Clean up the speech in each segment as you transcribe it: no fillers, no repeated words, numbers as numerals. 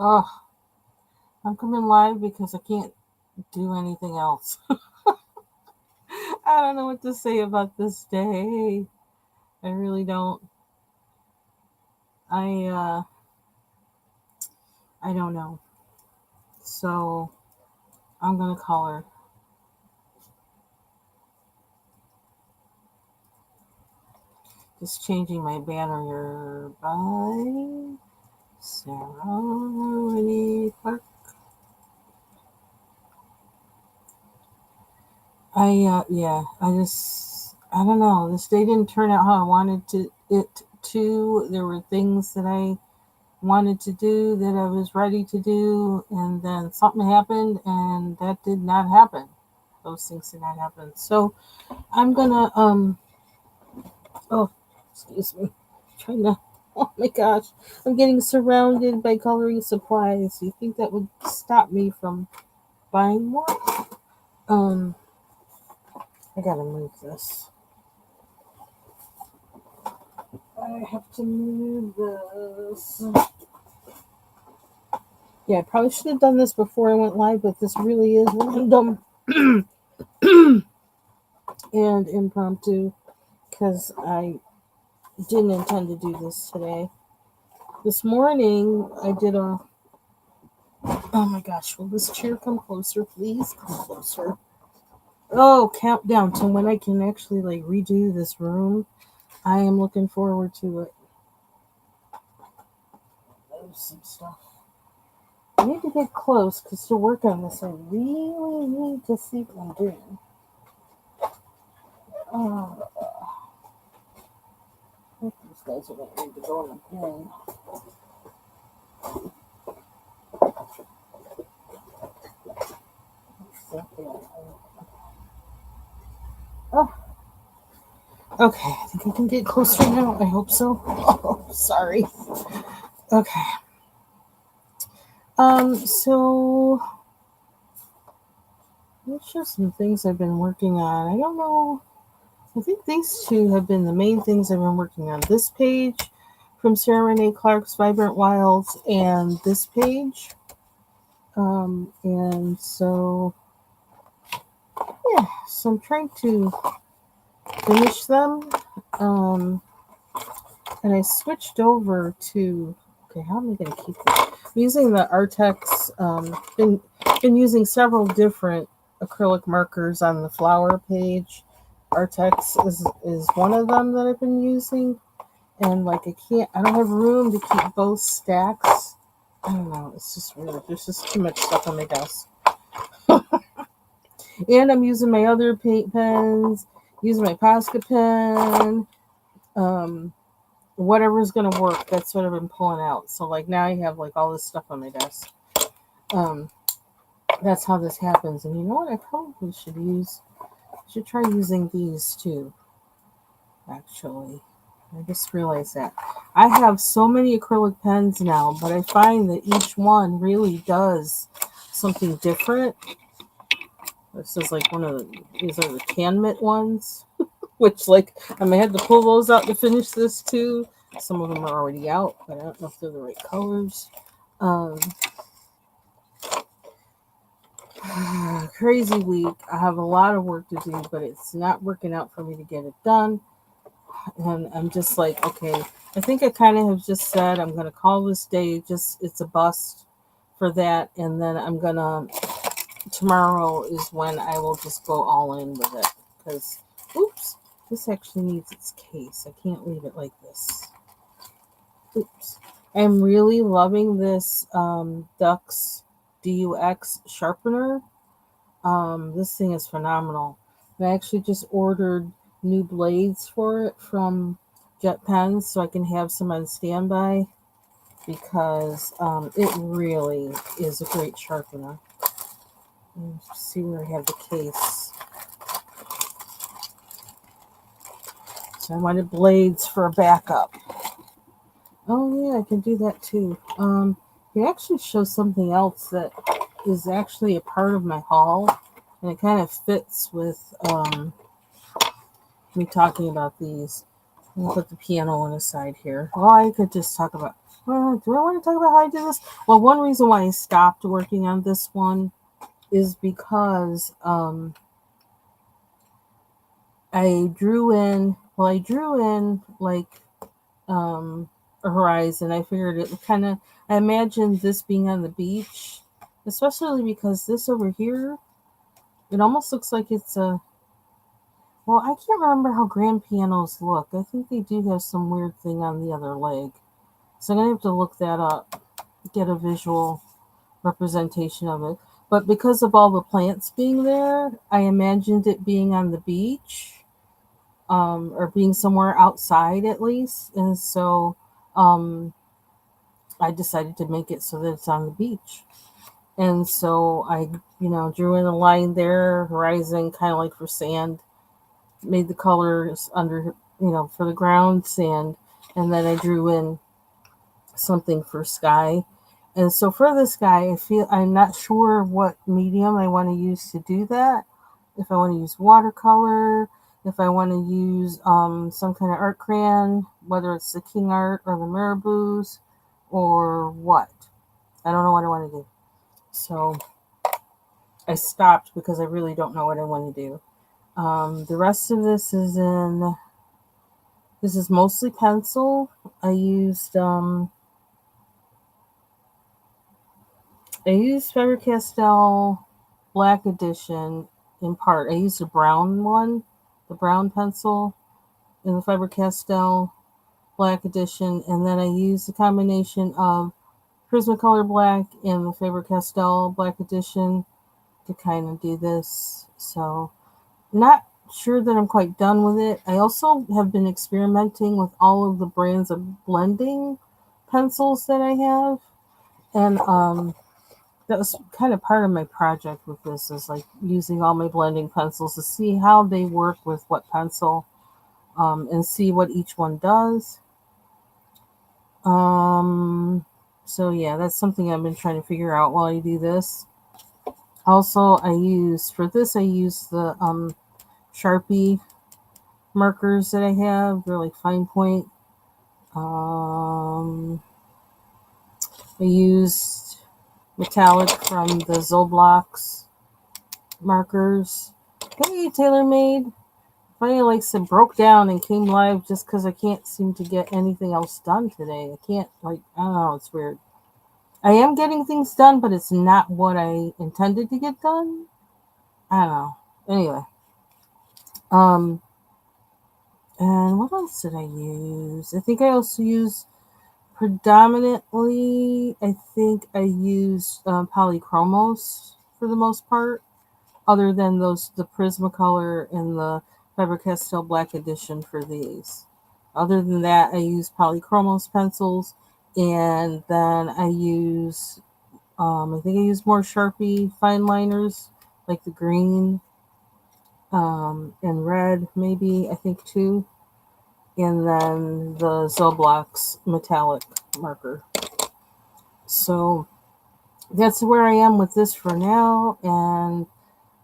Oh, I'm coming live because I can't do anything else. I don't know what to say about this day. I really don't. I uh I don't know. So I'm gonna call her. Just changing my banner here. Bye, Sarah Renee Clark. I don't know. This day didn't turn out how I wanted it to. There were things that I wanted to do that I was ready to do, and then something happened, and that did not happen. Those things did not happen. So I'm gonna oh, excuse me, trying to. Oh my gosh, I'm getting surrounded by coloring supplies. You think that would stop me from buying more? Um, I gotta move this. I have to move this. Yeah, I probably should have done this before I went live, but this really is random and impromptu because I didn't intend to do this today. This morning, I did a. Oh my gosh, will this chair come closer, please? Come closer. Oh, countdown to when I can actually like redo this room. I am looking forward to it. There's some stuff. I need to get close because to work on this, I really need to see what I'm doing. Oh, I think these guys are going to need to go in the bin. Oh, okay. I think I can get closer now. I hope so. Oh, sorry. Okay. So there's just some things I've been working on. I don't know. I think these two have been the main things I've been working on. This page from Sarah Renee Clark's Vibrant Wilds and this page. So I'm trying to finish them. Um, and I switched over to, okay, how am I going to keep this? I'm using the Artex, been using several different acrylic markers on the flower page. Artex is one of them that I've been using. And like I don't have room to keep both stacks. I don't know, it's just weird. There's just too much stuff on my desk. And I'm using my other paint pens, using my Posca pen, um, whatever's gonna work. That's what I've been pulling out. So like now I have like all this stuff on my desk. Um, that's how this happens. And you know what? I probably should try using these too. Actually, I just realized that I have so many acrylic pens now, but I find that each one really does something different. This is like these are the Canmit ones, which like I may have to pull those out to finish this too. Some of them are already out, but I don't know if they're the right colors. Um, Crazy week. I have a lot of work to do, but it's not working out for me to get it done. And I'm just like, okay, I think I kind of have just said I'm going to call this day just it's a bust for that. And then tomorrow is when I will just go all in with it. Because, oops, this actually needs its case. I can't leave it like this. Oops. I'm really loving this DUX sharpener. This thing is phenomenal. I actually just ordered new blades for it from Jet Pens so I can have some on standby because it really is a great sharpener. Let's see where I have the case. So I wanted blades for a backup. Oh yeah, I can do that too. It actually shows something else that is actually a part of my haul, and it kind of fits with me talking about these. I'll put the piano on the side here. Well, I could just talk about. Do I want to talk about how I did this? Well, one reason why I stopped working on this one is because I drew in. Well, I drew in like a horizon. I figured it kind of. I imagined this being on the beach, especially because this over here, it almost looks like it's a. Well, I can't remember how grand pianos look. I think they do have some weird thing on the other leg. So I'm going to have to look that up, get a visual representation of it. But because of all the plants being there, I imagined it being on the beach, or being somewhere outside at least. And so um, I decided to make it so that it's on the beach. And so I, drew in a line there, horizon, kind of like for sand, made the colors under, for the ground sand. And then I drew in something for sky. And so for the sky, I'm not sure what medium I want to use to do that. If I want to use watercolor, if I want to use some kind of art crayon, whether it's the King Art or the Marabou's or what. I don't know what I want to do. So I stopped because I really don't know what I want to do. The rest of this is mostly pencil. I used Faber-Castell Black Edition in part. I used a brown one, the brown pencil in the Faber-Castell Black Edition, and then I used a combination of Prismacolor Black and the Faber-Castell Black Edition to kind of do this. So, not sure that I'm quite done with it. I also have been experimenting with all of the brands of blending pencils that I have, and that was kind of part of my project with this is like using all my blending pencils to see how they work with what pencil, and see what each one does. Um, so yeah, that's something I've been trying to figure out while I do this. Also, I use the Sharpie markers that I have. They're like fine point. Um, I used metallic from the Zoblox markers. Hey, TaylorMade. Funny, like said, broke down and came live just because I can't seem to get anything else done today. I can't, I don't know, it's weird. I am getting things done, but it's not what I intended to get done. I don't know. Anyway, um, and what else did I use? I think I also used predominantly. I think I used polychromos for the most part, other than the Prismacolor and the Faber-Castell Black Edition for these. Other than that, I use polychromos pencils, and then I think I use more Sharpie fine liners, like the green, and red, maybe, I think too. And then the Zoblox metallic marker. So that's where I am with this for now. And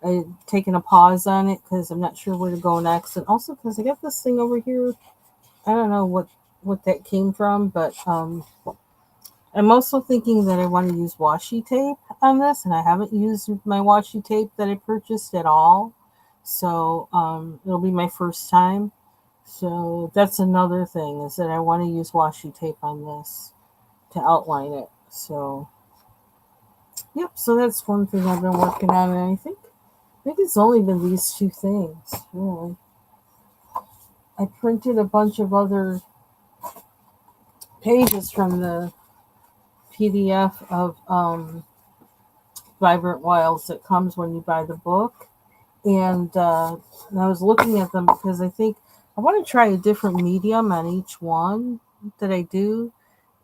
I've taken a pause on it because I'm not sure where to go next. And also because I got this thing over here. I don't know what that came from, but I'm also thinking that I want to use washi tape on this, and I haven't used my washi tape that I purchased at all. So it'll be my first time. So that's another thing is that I want to use washi tape on this to outline it. So yep, so that's one thing I've been working on, and I think it's only been these two things, really. I printed a bunch of other pages from the PDF of Vibrant Wilds that comes when you buy the book. And I was looking at them because I think I want to try a different medium on each one that I do.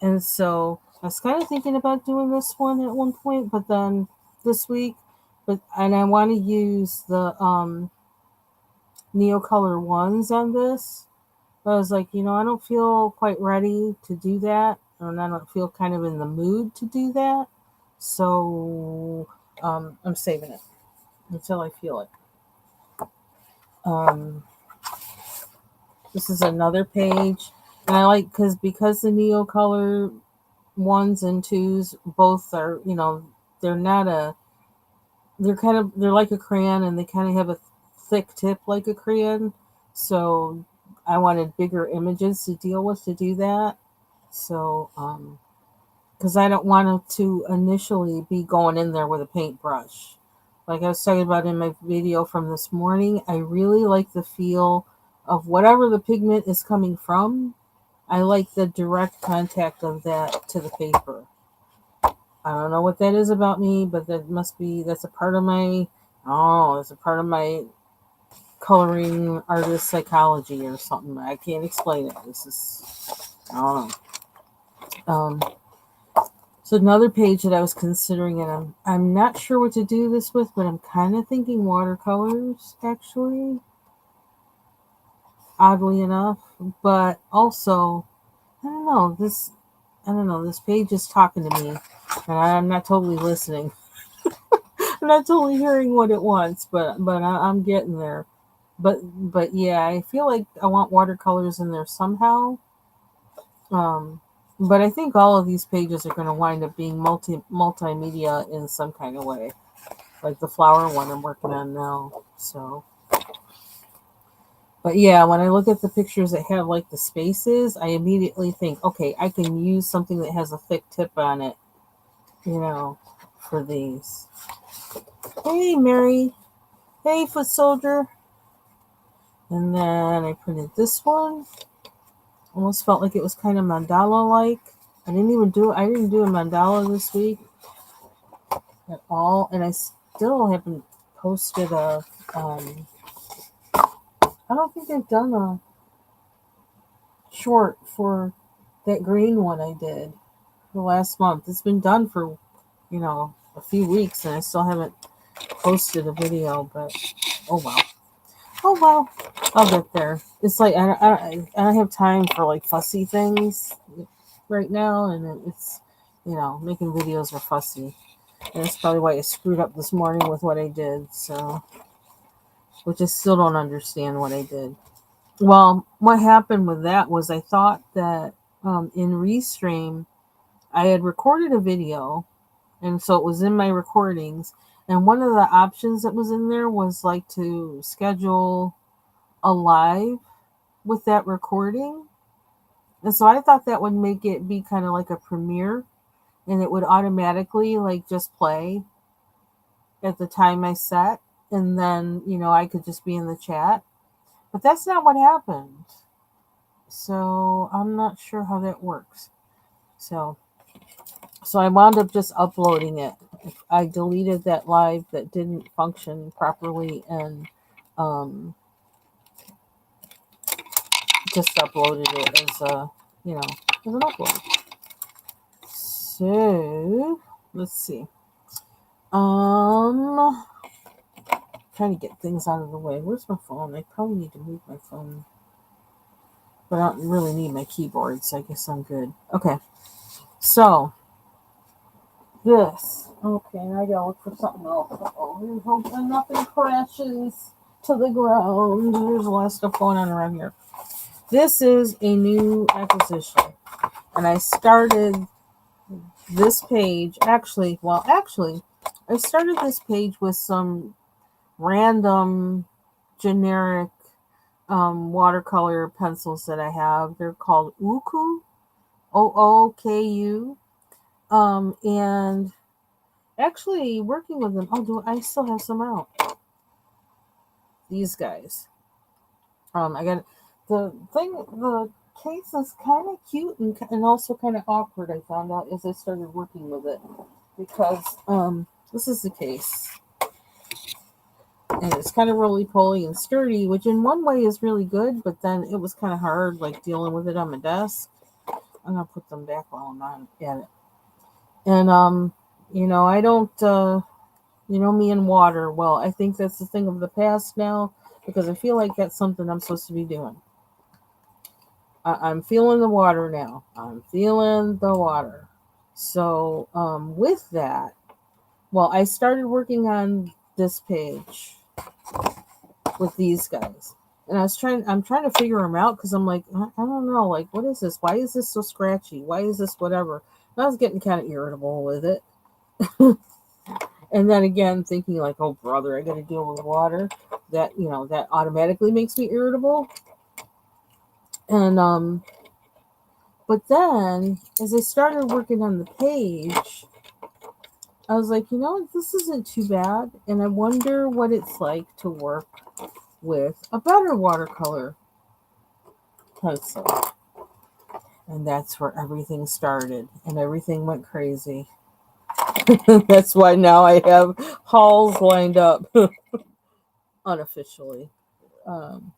And so I was kind of thinking about doing this one at one point, but then this week, and I want to use the Neocolor ones on this. But I was like, I don't feel quite ready to do that, and I don't feel kind of in the mood to do that. So I'm saving it until I feel it. Um, This is another page. And I like because the Neo Color ones and twos both are, they're not a, they're like a crayon, and they kind of have a thick tip like a crayon. So I wanted bigger images to deal with to do that. So, because I don't want to initially be going in there with a paintbrush. Like I was talking about in my video from this morning, I really like the feel of whatever the pigment is coming from. I like the direct contact of that to the paper. I don't know what that is about me, but that's a part of my, oh, it's a part of my coloring artist psychology or something. I can't explain it. This is, I don't know. So another page that I was considering, and I'm not sure what to do this with, but I'm kind of thinking watercolors, actually, oddly enough. But also, I don't know, this page is talking to me, and I'm not totally listening. I'm not totally hearing what it wants, but I'm getting there. But yeah, I feel like I want watercolors in there somehow. Um, but I think all of these pages are going to wind up being multimedia in some kind of way, like the flower one I'm working on now. So, but yeah, when I look at the pictures that have like the spaces, I immediately think, okay, I can use something that has a thick tip on it, for these. Hey, Mary. Hey, foot soldier. And then I printed this one. Almost felt like it was kind of mandala like. I didn't do a mandala this week at all, and I still haven't posted a. I don't think I've done a short for that green one I did the last month. It's been done for a few weeks, and I still haven't posted a video. But oh well, oh well, I'll get there. It's like I don't have time for like fussy things right now, and it's making videos are fussy. And that's probably why I screwed up this morning with what I did. So, which I still don't understand what I did. Well, what happened with that was I thought that in Restream I had recorded a video, and so it was in my recordings. And one of the options that was in there was like to schedule a live with that recording. And so I thought that would make it be kind of like a premiere, and it would automatically like just play at the time I set, and then I could just be in the chat. But that's not what happened. So I'm not sure how that works. So I wound up just uploading it. I deleted that live that didn't function properly, and just uploaded it as an upload. So let's see. Trying to get things out of the way. Where's my phone? I probably need to move my phone, but I don't really need my keyboard, so I guess I'm good. Okay, so this. Okay, I gotta look for something else. Here's hoping nothing crashes to the ground. There's a lot of stuff going on around here. This is a new acquisition, and I started this page. Actually, I started this page with some random generic watercolor pencils that I have. They're called Ooku, OOKU. And actually working with them. Oh, I still have some out? These guys. I got the case is kind of cute and also kind of awkward. I found out as I started working with it, because this is the case. And it's kind of roly-poly and sturdy, which in one way is really good, but then it was kind of hard, like dealing with it on my desk. I'm gonna put them back while I'm on at it. And I don't, me and water. Well, I think that's the thing of the past now, because I feel like that's something I'm supposed to be doing. I'm feeling the water now. I'm feeling the water. So with that, well, I started working on this page with these guys. And I'm trying to figure them out because I'm like, I don't know, like, what is this? Why is this so scratchy? Why is this whatever? And I was getting kind of irritable with it. And then again, thinking like, oh brother, I got to deal with water. That that automatically makes me irritable. And but then as I started working on the page, I was like, this isn't too bad, and I wonder what it's like to work with a better watercolor pencil. And that's where everything started, and everything went crazy. That's why now I have hauls lined up unofficially. Um,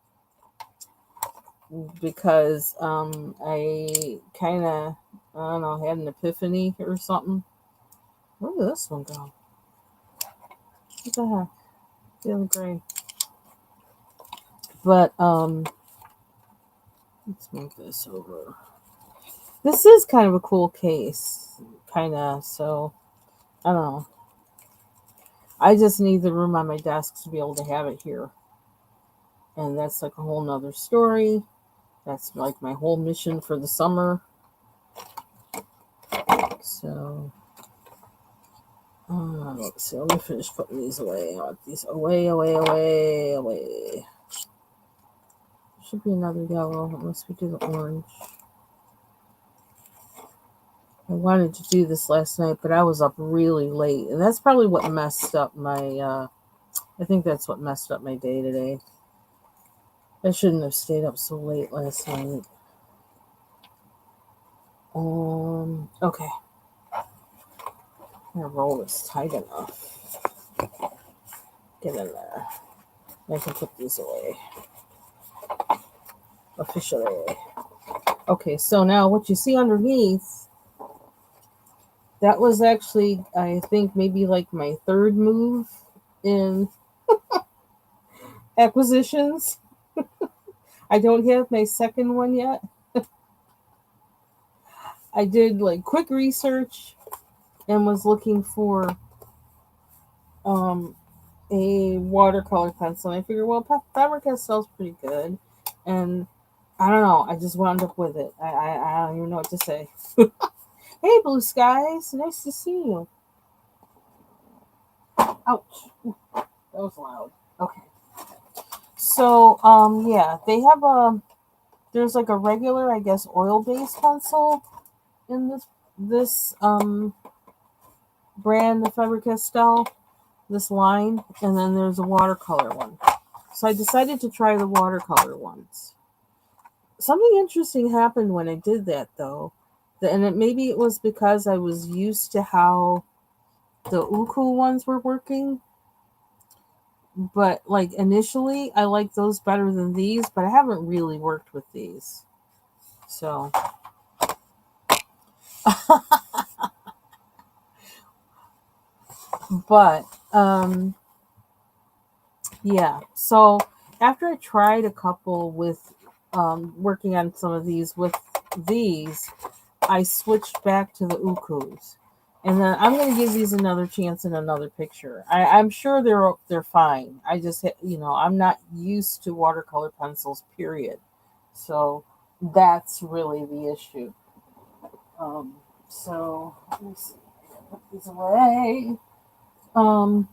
because I kind of, I don't know, had an epiphany or something. Where did this one go? What the heck? Feeling gray. But let's move this over. This is kind of a cool case, kind of. So I don't know. I just need the room on my desk to be able to have it here, and that's like a whole nother story. That's like my whole mission for the summer. So let's see. Let me finish putting these away. I want these away, away, away, away. Should be another yellow unless we do the orange. I wanted to do this last night, but I was up really late, and that's probably what messed up my. I think that's what messed up my day today. I shouldn't have stayed up so late last night. Okay. My roll is tight enough. Get in there. I can put these away. Officially. Okay, so now what you see underneath, that was actually, I think, maybe like my third move in acquisitions. I don't have my second one yet. I did like quick research and was looking for um, a watercolor pencil. And I figured, well, Faber-Castell's pretty good. And I don't know. I just wound up with it. I don't even know what to say. Hey, Blue Skies. Nice to see you. Ouch. That was loud. Okay. So, yeah, they have there's like a regular, I guess, oil-based pencil in this brand, the Faber-Castell, this line, and then there's a watercolor one. So I decided to try the watercolor ones. Something interesting happened when I did that, though, and maybe it was because I was used to how the Uku ones were working. But like initially, I like those better than these, but I haven't really worked with these. So, but yeah. So after I tried a couple with working on some of these with these, I switched back to the Ukus. And then I'm going to give these another chance in another picture. I'm sure they're fine. I just I'm not used to watercolor pencils. Period. So that's really the issue. So let me see. Put these away. Um,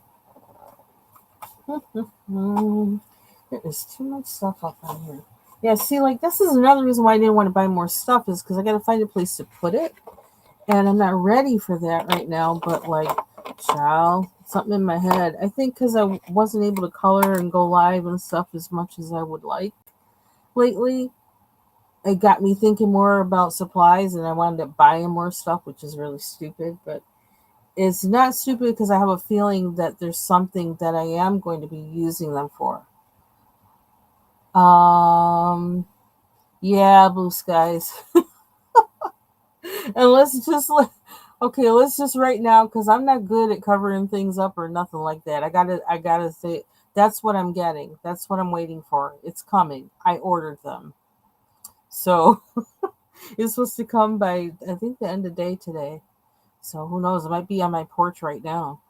there is too much stuff up on here. Yeah, see, like this is another reason why I didn't want to buy more stuff is because I got to find a place to put it. And I'm not ready for that right now, but like, child, something in my head. I think because I wasn't able to color and go live and stuff as much as I would like lately, it got me thinking more about supplies and I wound up buying more stuff, which is really stupid. But it's not stupid because I have a feeling that there's something that I am going to be using them for. Yeah, Blue Skies. And let's just right now because I'm not good at covering things up or nothing like that. I gotta say that's what I'm getting. That's what I'm waiting for. It's coming. I ordered them, so it's supposed to come by I think the end of the day today. So who knows? It might be on my porch right now.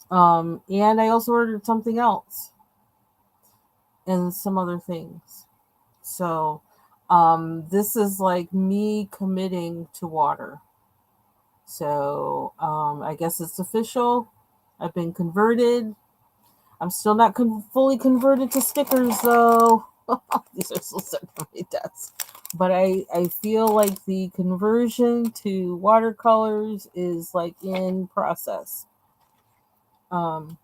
And I also ordered something else. and some other things. So this is like me committing to water. So I guess it's official. I've been converted. I'm still not fully converted to stickers though. These are still set from my desk. But I feel like the conversion to watercolors is like in process. Um,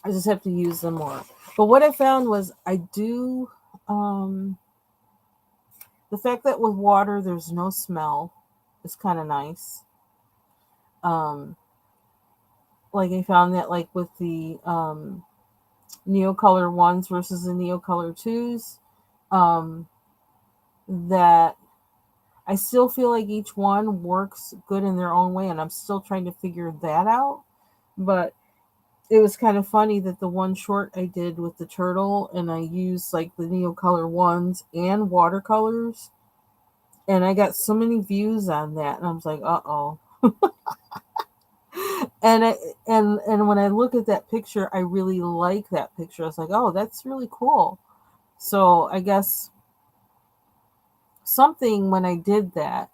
I just have to use them more. But what I found was I do um, the fact that with water there's no smell is kind of nice. Um, like I found that like with the Neocolor ones versus the Neocolor twos, um, that I still feel like each one works good in their own way, and I'm still trying to figure that out. But it was kind of funny that the one short I did with the turtle, and I used like the Neocolor ones and watercolors, and I got so many views on that, and I was like, uh oh. And and when I look at that picture, I really like that picture. I was like, oh, that's really cool. So I guess something when I did that,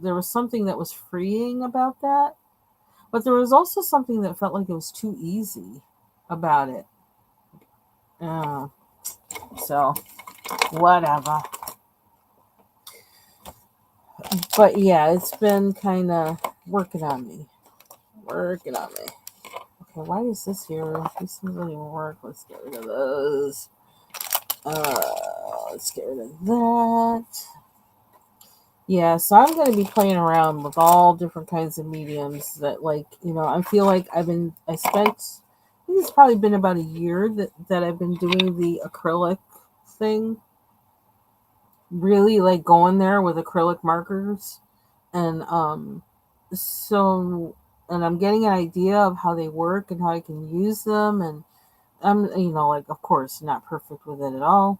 there was something that was freeing about that, but there was also something that felt like it was too easy about it. Uh, so whatever. But yeah, it's been kind of working on me. Working on me. Okay, why is this here? These things don't even work. Let's get rid of those. Let's get rid of that. Yeah, so I'm going to be playing around with all different kinds of mediums that, like, I feel like I think it's probably been about a year that I've been doing the acrylic thing. Really, like, going there with acrylic markers. And, so, and I'm getting an idea of how they work and how I can use them. And I'm, like, of course, not perfect with it at all,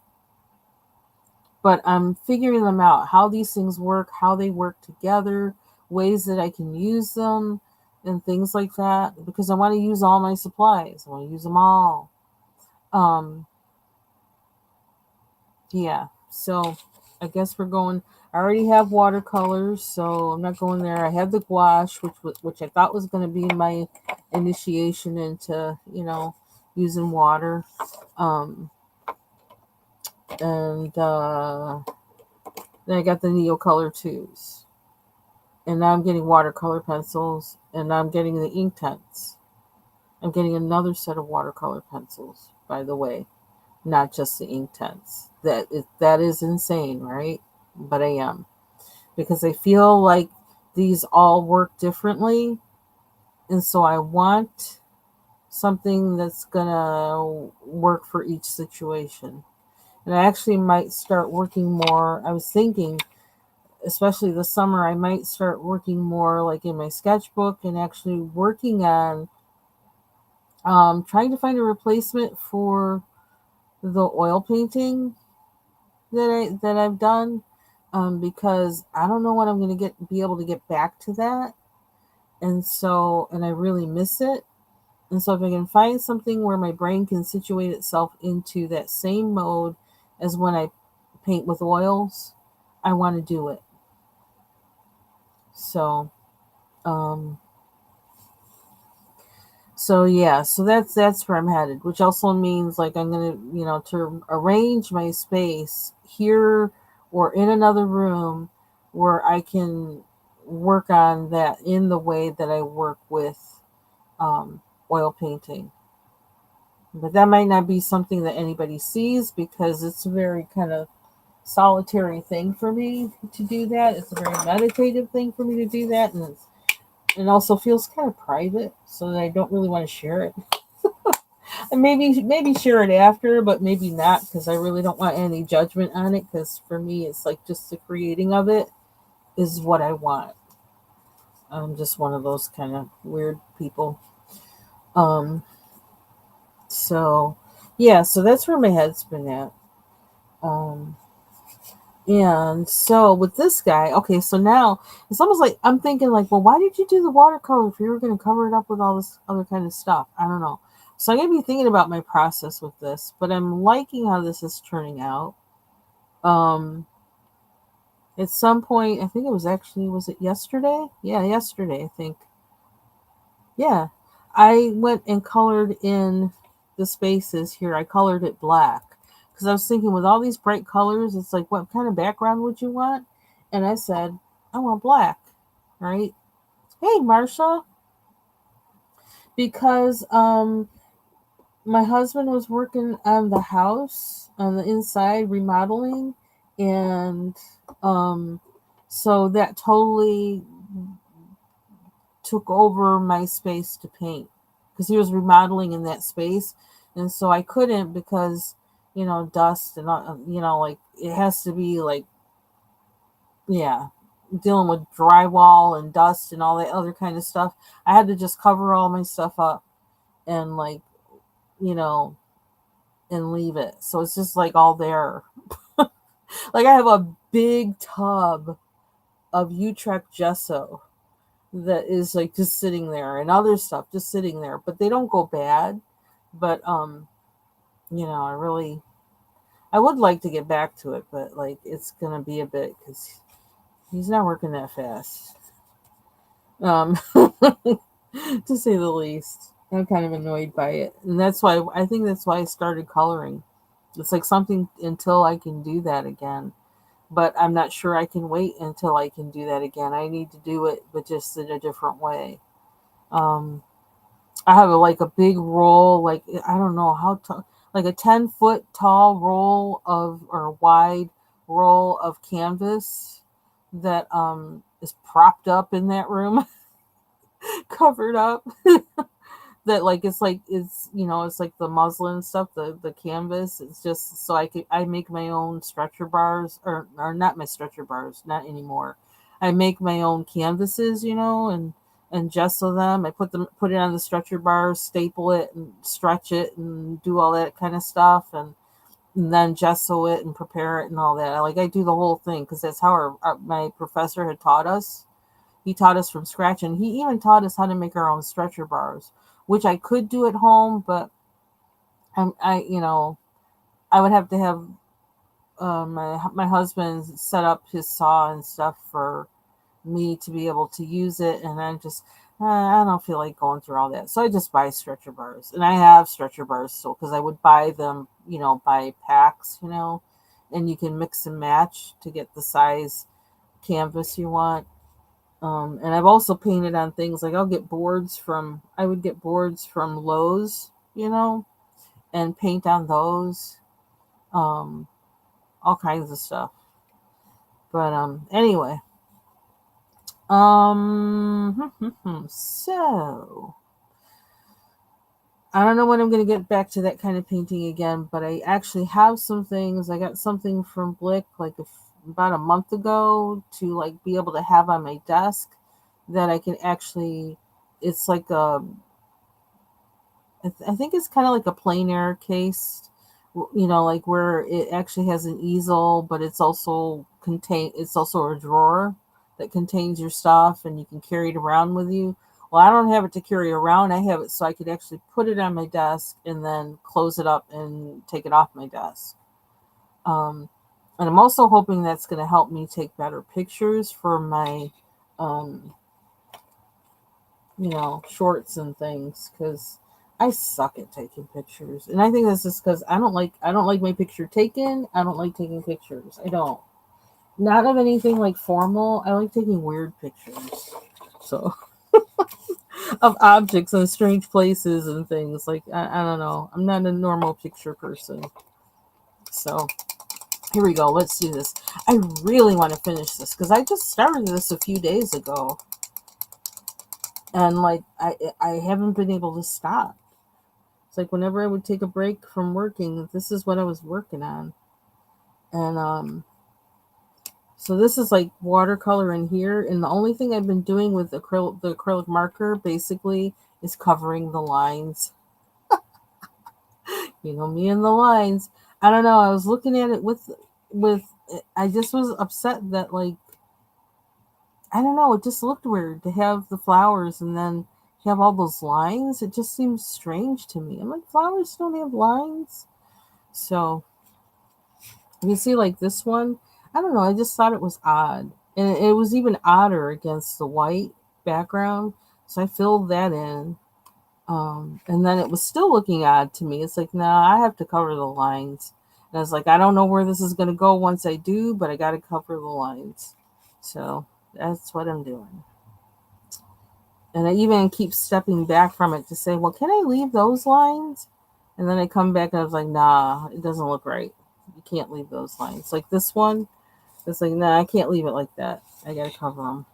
but I'm figuring them out, how these things work, how they work together, ways that I can use them, and things like that, because I want to use all my supplies. I want to use them all. Um, yeah, so I guess we're going. I already have watercolors, so I'm not going there. I have the gouache, which I thought was going to be my initiation into, using water. Um, and then I got the Neocolor twos. And now I'm getting watercolor pencils, and now I'm getting the Inktense. I'm getting another set of watercolor pencils, by the way, not just the Inktense. That is insane, right? But I am, because I feel like these all work differently, and so I want something that's gonna work for each situation. And I actually might start working more. I was thinking, especially this summer, I might start working more like in my sketchbook and actually working on trying to find a replacement for the oil painting that I've done, because I don't know when I'm going to be able to get back to that, and I really miss it. And so if I can find something where my brain can situate itself into that same mode as when I paint with oils, I want to do it. So um So yeah, so that's where I'm headed, which also means like I'm gonna, to arrange my space here or in another room where I can work on that in the way that I work with oil painting. But that might not be something that anybody sees because it's a very kind of solitary thing for me to do that. It's a very meditative thing for me to do that, and it also feels kind of private, so that I don't really want to share it. And maybe share it after, but maybe not, because I really don't want any judgment on it, because for me it's like just the creating of it is what I want. I'm just one of those kind of weird people. um so yeah, so that's where my head's been at. um and so with this guy, okay, so now it's almost like I'm thinking like, well, why did you do the watercolor if you were going to cover it up with all this other kind of stuff? I don't know. So I'm going to be thinking about my process with this, but I'm liking how this is turning out. Um, at some point, I think it was actually, was it yesterday? Yeah, yesterday, I think. Yeah. I went and colored in the spaces here. I colored it black because I was thinking with all these bright colors, it's like, what kind of background would you want? And I said, I want black, right? Hey, Marsha, because my husband was working on the house on the inside remodeling, and um so that totally took over my space to paint because he was remodeling in that space, and so I couldn't because dust and like it has to be like, yeah, dealing with drywall and dust and all that other kind of stuff. I had to just cover all my stuff up and like you know and leave it, so it's just like all there. Like I have a big tub of Utrecht gesso that is like just sitting there, and other stuff just sitting there, but they don't go bad. But I would like to get back to it, but like it's gonna be a bit because he's not working that fast, um, to say the least. I'm kind of annoyed by it, and that's why I think that's why I started coloring. It's like something until I can do that again, but I'm not sure I can wait until I can do that again. I need to do it, but just in a different way. Um, I have like a big roll, like I don't know how tall, like a 10-foot tall roll of or wide roll of canvas that is propped up in that room, covered up. That like it's it's like the muslin stuff, the canvas. It's just so I make my own stretcher bars, or not my stretcher bars, not anymore. I make my own canvases, and gesso them. I put it on the stretcher bars, staple it and stretch it and do all that kind of stuff, and then gesso it and prepare it and all that. I do the whole thing because that's how my professor had taught us. He taught us from scratch, and he even taught us how to make our own stretcher bars, which I could do at home, but I would have to have my husband set up his saw and stuff for me to be able to use it, and then just I don't feel like going through all that, so I just buy stretcher bars, and I have stretcher bars, so because I would buy them, by packs, and you can mix and match to get the size canvas you want. And I've also painted on things like I would get boards from Lowe's, and paint on those, um, all kinds of stuff. But anyway, so I don't know when I'm gonna get back to that kind of painting again, but I actually have some things. I got something from Blick like about a month ago to like be able to have on my desk that I can actually. It's like I think it's kind of like a plein air case, like where it actually has an easel, but it's also a drawer that contains your stuff, and you can carry it around with you. Well, I don't have it to carry around. I have it so I could actually put it on my desk and then close it up and take it off my desk. Um, and I'm also hoping that's going to help me take better pictures for my, um, shorts and things because I suck at taking pictures, and I think that's just because I don't like my picture taken. I don't like taking pictures. I don't. Not of anything like formal. I like taking weird pictures. So of objects and strange places and things. Like I don't know. I'm not a normal picture person. So here we go. Let's do this. I really want to finish this because I just started this a few days ago, and like I haven't been able to stop. It's like whenever I would take a break from working, this is what I was working on. And so this is like watercolor in here, and the only thing I've been doing with the acrylic marker basically is covering the lines. Me and the lines. I don't know. I was looking at it with I just was upset that like I don't know, it just looked weird to have the flowers and then have all those lines. It just seems strange to me. I'm like, flowers don't have lines. So you see, like this one, I don't know. I just thought it was odd, and it was even odder against the white background. So I filled that in, and then it was still looking odd to me. It's like, nah, I have to cover the lines. And I was like, I don't know where this is going to go once I do, but I got to cover the lines. So that's what I'm doing. And I even keep stepping back from it to say, well, can I leave those lines? And then I come back and I was like, nah, it doesn't look right. You can't leave those lines. Like this one, it's like, nah, I can't leave it like that. I got to cover them.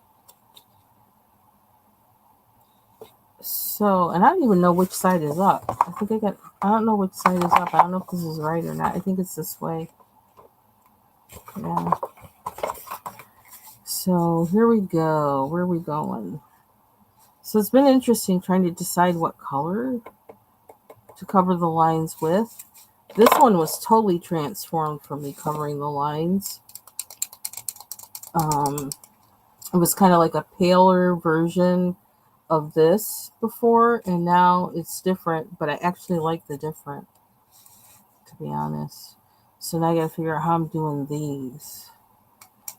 So, and I don't even know which side is up. I don't know which side is up. I don't know if this is right or not. I think it's this way. Yeah. So here we go. Where are we going? So it's been interesting trying to decide what color to cover the lines with. This one was totally transformed from me covering the lines. It was kind of like a paler version of this before, and now it's different, but I actually like the different, to be honest. So now I gotta figure out how I'm doing these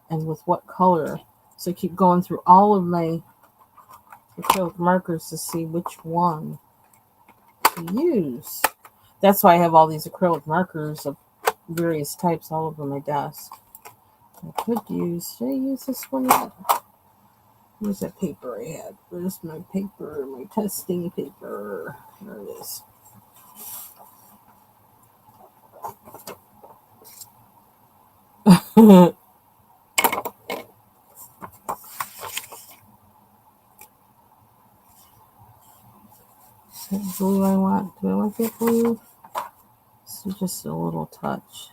and with what color. So I keep going through all of my acrylic markers to see which one to use. That's why I have all these acrylic markers of various types all over my desk. Should I use this one yet? Where's that paper I had? Where's my paper? My testing paper. There it is. What blue I want? Do I want that blue? So just a little touch.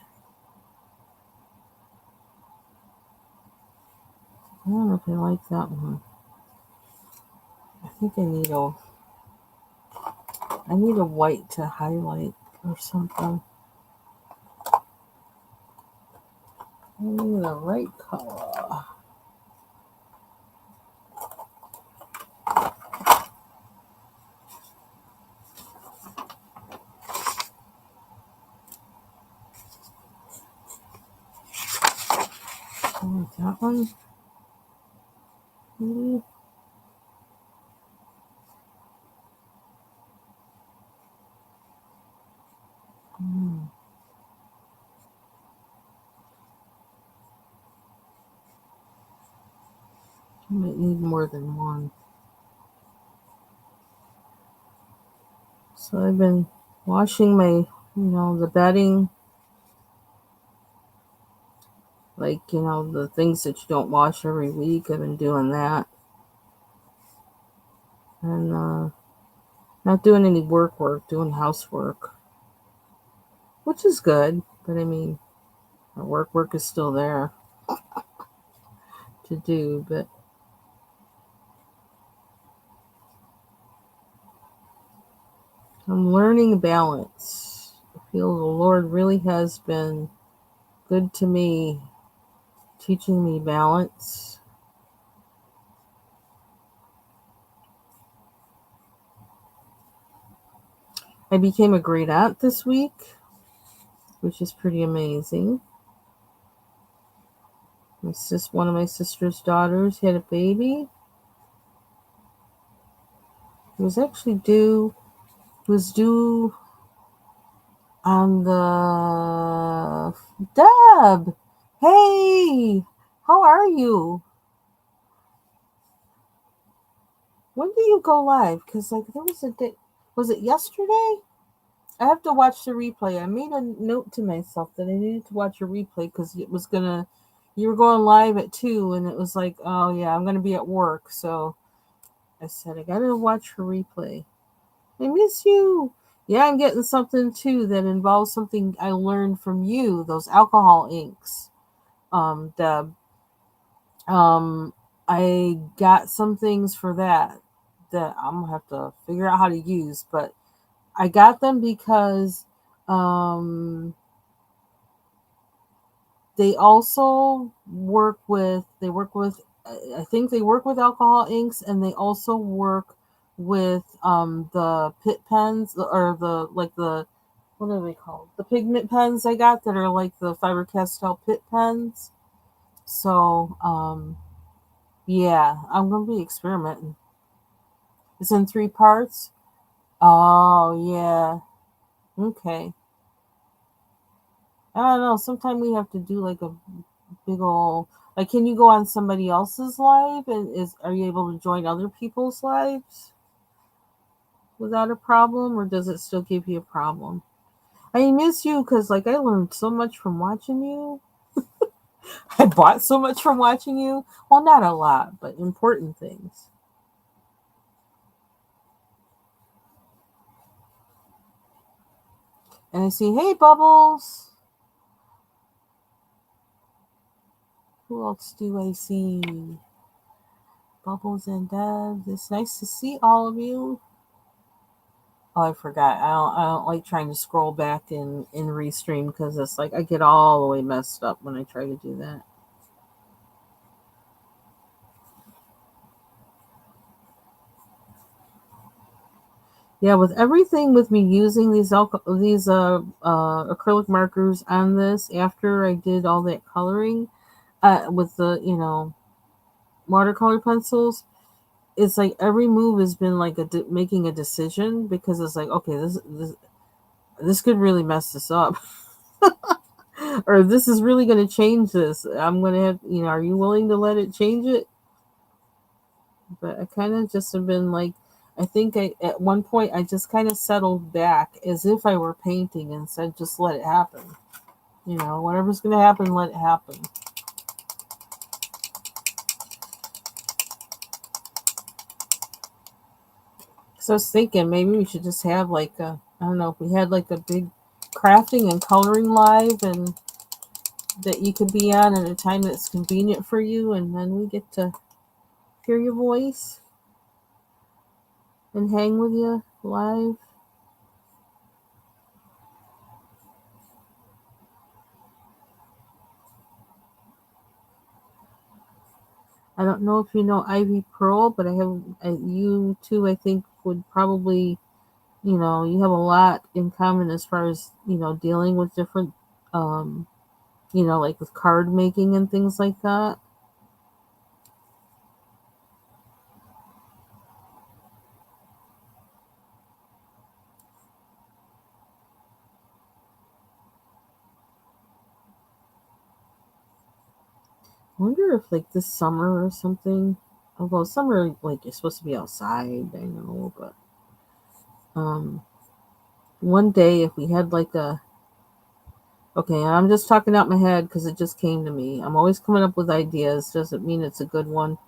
I don't know if I like that one. I think I need a white to highlight or something. I need the right color. That one. Maybe. I might need more than one. So I've been washing my, the bedding. Like, the things that you don't wash every week. I've been doing that. And not doing any work, doing housework. Which is good. But I mean, my work is still there to do. But I'm learning balance. I feel the Lord really has been good to me, teaching me balance. I became a great aunt this week, which is pretty amazing. One of my sister's daughters had a baby. It was actually due on the Deb. Hey, how are you? When do you go live? Because like there was a day. Was it yesterday? I have to watch the replay. I made a note to myself that I needed to watch a replay because you were going live at 2, and it was like, oh yeah, I'm gonna be at work, so I said I gotta watch her replay. I miss you. Yeah, I'm getting something too that involves something I learned from you. Those alcohol inks, Deb. Um, I got some things for that I'm gonna have to figure out how to use, but I got them because um, they also work with I think they work with alcohol inks, and they also work with the pit pens, or the like the what are they called? The pigment pens I got that are like the Faber Castell pit pens. So yeah, I'm gonna be experimenting. It's in 3 parts. Oh yeah. Okay. I don't know. Sometimes we have to do like a big old, like, can you go on somebody else's live, and is are you able to join other people's lives without a problem, or does it still give you a problem? I miss you because like I learned so much from watching you. I bought so much from watching you. Well, not a lot, but important things. And I see, hey, Bubbles. Who else do I see? Bubbles and Dev. It's nice to see all of you. Oh, I forgot. I don't like trying to scroll back in Restream because it's like I get all the way messed up when I try to do that. Yeah, with everything with me using these acrylic markers on this after I did all that coloring with the watercolor pencils, it's like every move has been like making a decision, because it's like, okay, this could really mess this up. Or this is really going to change this. I'm going to have, are you willing to let it change it? But I kind of just have been like, I think at one point I just kind of settled back as if I were painting and said, just let it happen. Whatever's going to happen, let it happen. So I was thinking maybe we should just have like I don't know, if we had like a big crafting and coloring live, and that you could be on at a time that's convenient for you, and then we get to hear your voice and hang with you live. I don't know if you know Ivy Pearl, but you two, I think, would probably, you have a lot in common as far as, dealing with different, um, like with card making and things like that. I wonder if like this summer or something, although summer, like, you're supposed to be outside, I know, but um, one day if we had like okay, I'm just talking out my head because it just came to me. I'm always coming up with ideas, doesn't mean it's a good one.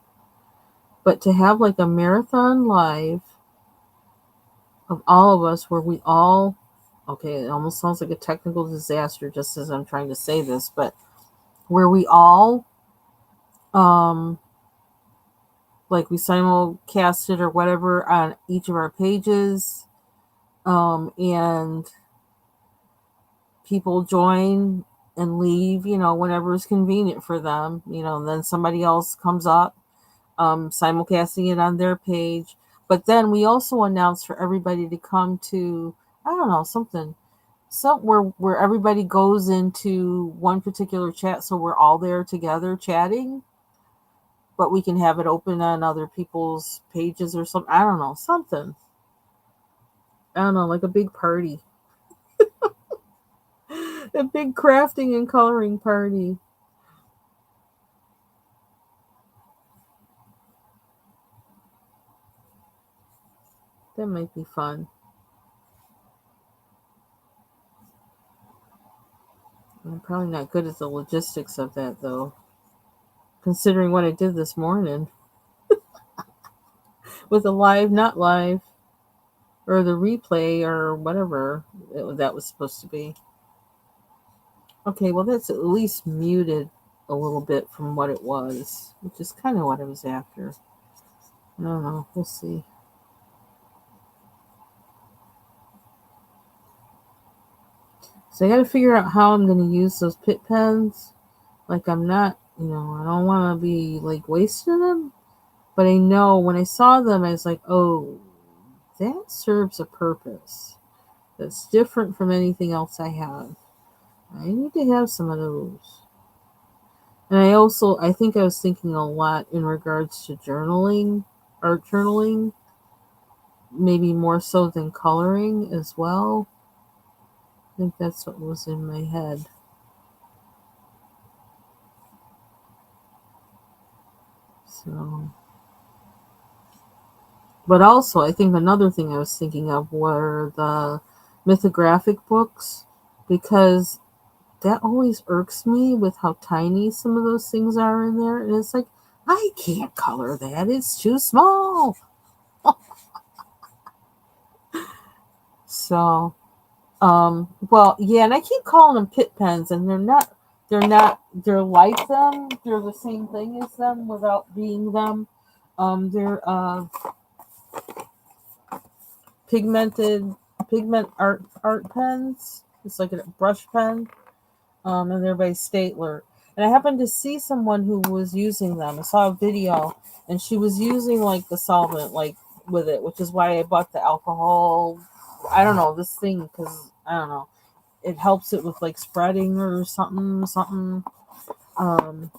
But to have like a marathon live of all of us where we all, okay, it almost sounds like a technical disaster just as I'm trying to say this, but where we all, um, like we simulcast it or whatever on each of our pages, and people join and leave, whenever is convenient for them, and then somebody else comes up, simulcasting it on their page. But then we also announce for everybody to come to, I don't know, something, where everybody goes into one particular chat, so we're all there together chatting, but we can have it open on other people's pages or something. I don't know, something. I don't know, like a big party, a big crafting and coloring party. That might be fun. I'm probably not good at the logistics of that though, considering what I did this morning with a live, not live, or the replay, or whatever that was supposed to be. Okay, well, that's at least muted a little bit from what it was, which is kind of what I was after. I don't know. We'll see. So I got to figure out how I'm going to use those pit pens. Like, I'm not, I don't want to be like wasting them. But I know when I saw them, I was like, oh. that serves a purpose that's different from anything else I have. I need to have some of those. And I think I was thinking a lot in regards to journaling, art journaling, maybe more so than coloring as well. I think that's what was in my head. So, but also, I think another thing I was thinking of were the mythographic books, because that always irks me with how tiny some of those things are in there. And it's like, I can't color that, it's too small. So, well, yeah, and I keep calling them pit pens, and they're like them. They're the same thing as them without being them. They're pigmented pigment art pens. It's like a brush pen, and they're by Statler. And I happened to see someone who was using them. I saw a video, and she was using like the solvent, like with it, which is why I bought the alcohol. I don't know this thing because I don't know. It helps it with like spreading or something. Um,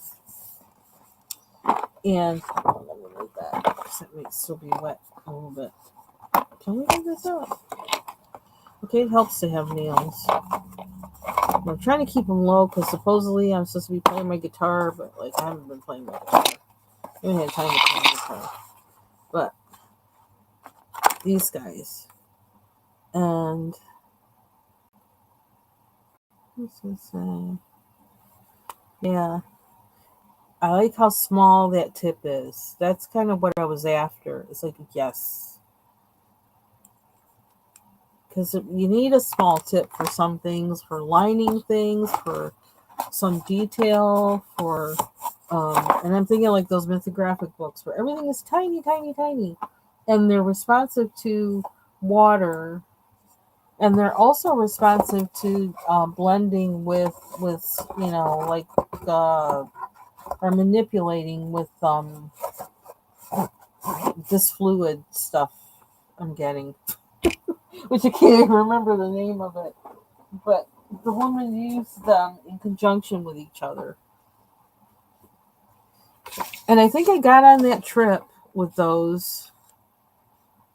and let me move that because it might still be wet a little bit. Can we do this up? Okay, it helps to have nails. I'm trying to keep them low because supposedly I'm supposed to be playing my guitar, but like I haven't been playing my guitar. I haven't had time to play my guitar. But these guys, and what's this say? Yeah, I like how small that tip is. That's kind of what I was after. It's like yes, because you need a small tip for some things, for lining things, for some detail, for and I'm thinking like those mythographic books where everything is tiny, tiny, tiny, and they're responsive to water, and they're also responsive to blending with like or manipulating with this fluid stuff I'm getting, which I can't even remember the name of it, but the woman used them in conjunction with each other. And I think I got on that trip with those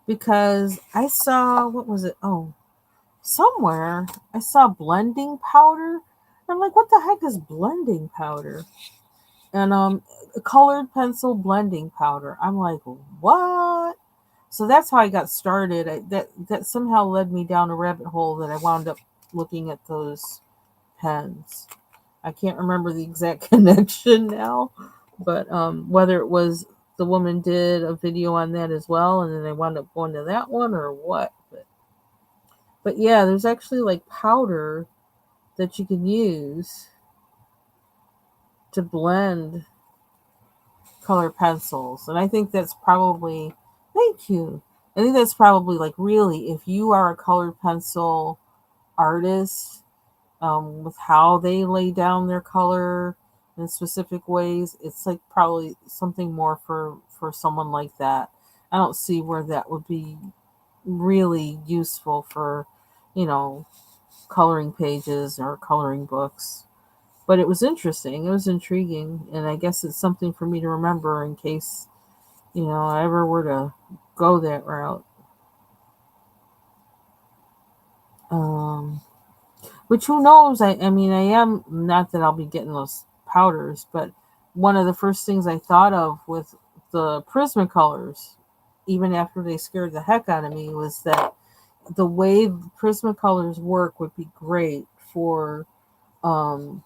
because I saw, what was it? Oh, somewhere I saw blending powder. I'm like, what the heck is blending powder? And colored pencil blending powder. I'm like, what? So that's how I got started. That somehow led me down a rabbit hole that I wound up looking at those pens. I can't remember the exact connection now, but whether it was the woman did a video on that as well, and then I wound up going to that one or what. But yeah, there's actually like powder that you can use to blend color pencils, and I think that's probably thank you. I think that's probably like really if you are a colored pencil artist, with how they lay down their color in specific ways, it's like probably something more for someone like that. I don't see where that would be really useful for, you know, coloring pages or coloring books. But it was interesting. It was intriguing, and I guess it's something for me to remember in case, I ever were to go that route. Um, which who knows? I mean, I am not that I'll be getting those powders, but one of the first things I thought of with the Prismacolors, even after they scared the heck out of me, was that the way Prismacolors work would be great for um,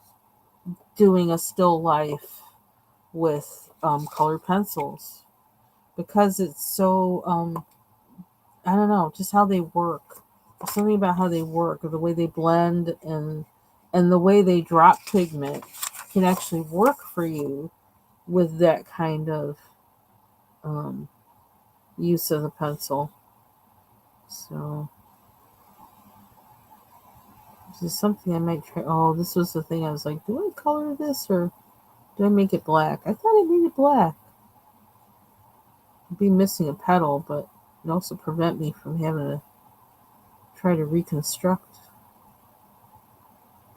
doing a still life with colored pencils because it's so I don't know, just how they work. There's something about how they work, or the way they blend, and the way they drop pigment can actually work for you with that kind of um, use of the pencil. So this is something I might try. Oh, this was the thing I was like, do I color this or do I make it black? I thought I made it black. I'd be missing a petal, but It also prevent me from having to try to reconstruct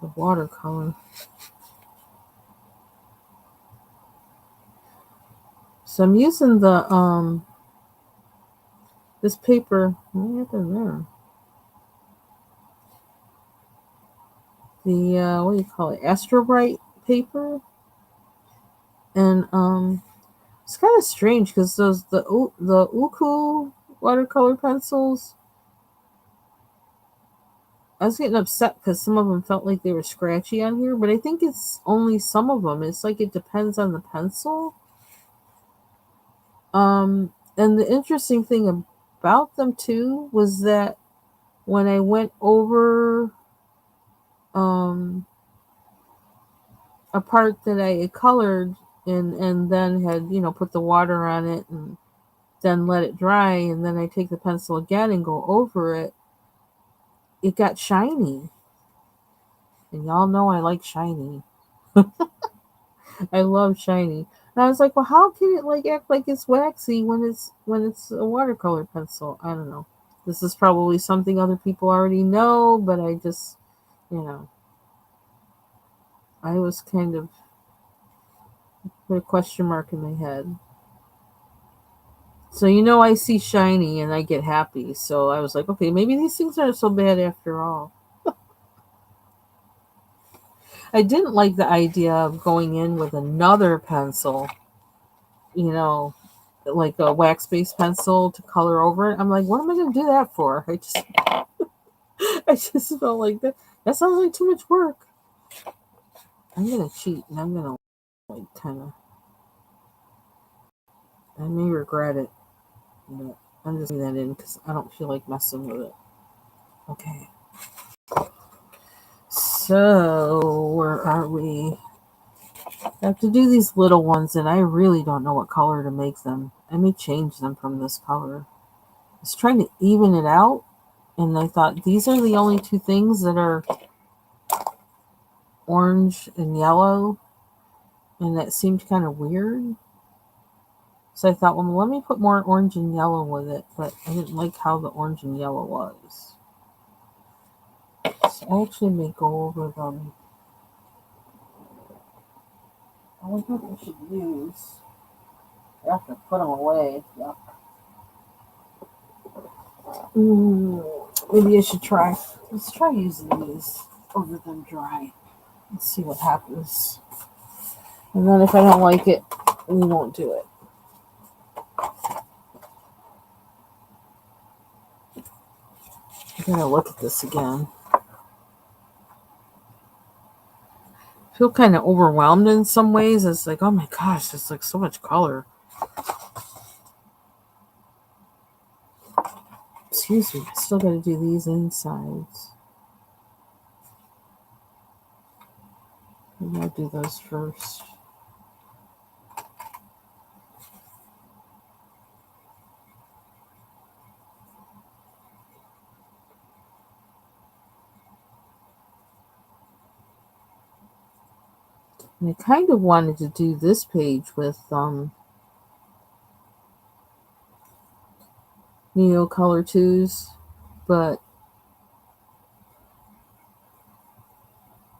the watercolor. So I'm using the this paper. What happened there? The what do you call it? Astrobrite paper, and it's kind of strange because the Uku watercolor pencils. I was getting upset because some of them felt like they were scratchy on here, but I think it's only some of them. It's like it depends on the pencil. And the interesting thing about them too was that when I went over um a part that I had colored and then had put the water on it and then let it dry, and then I take the pencil again and go over it, it got shiny. And y'all know I like shiny. I love shiny. And I was like, well, how can it like act like it's waxy when it's a watercolor pencil? I don't know. This is probably something other people already know, but I just, you know, I was kind of put a question mark in my head. So I see shiny and I get happy. So I was like, okay, maybe these things aren't so bad after all. I didn't like the idea of going in with another pencil, you know, like a wax based pencil to color over it. I'm like, what am I going to do that for? I just felt like that. That sounds like too much work. I'm going to cheat and I'm going to like kind of. I may regret it, but I'm just putting that in because I don't feel like messing with it. Okay. So where are we? I have to do these little ones, and I really don't know what color to make them. I may change them from this color. I was trying to even it out, and I thought these are the only two things that are orange and yellow, and that seemed kind of weird. So I thought, well, let me put more orange and yellow with it, but I didn't like how the orange and yellow was. So I actually may go over them. I wonder what I should use. I have to put them away. Yep. Maybe I should try. Let's try using these over them dry. Let's see what happens. And then if I don't like it, we won't do it. I'm gonna look at this again. I feel kind of overwhelmed in some ways. It's like, oh my gosh, there's like so much color. Excuse me, I still gotta do these insides. Maybe I'll do those first. And I kind of wanted to do this page with Neo Color 2s, but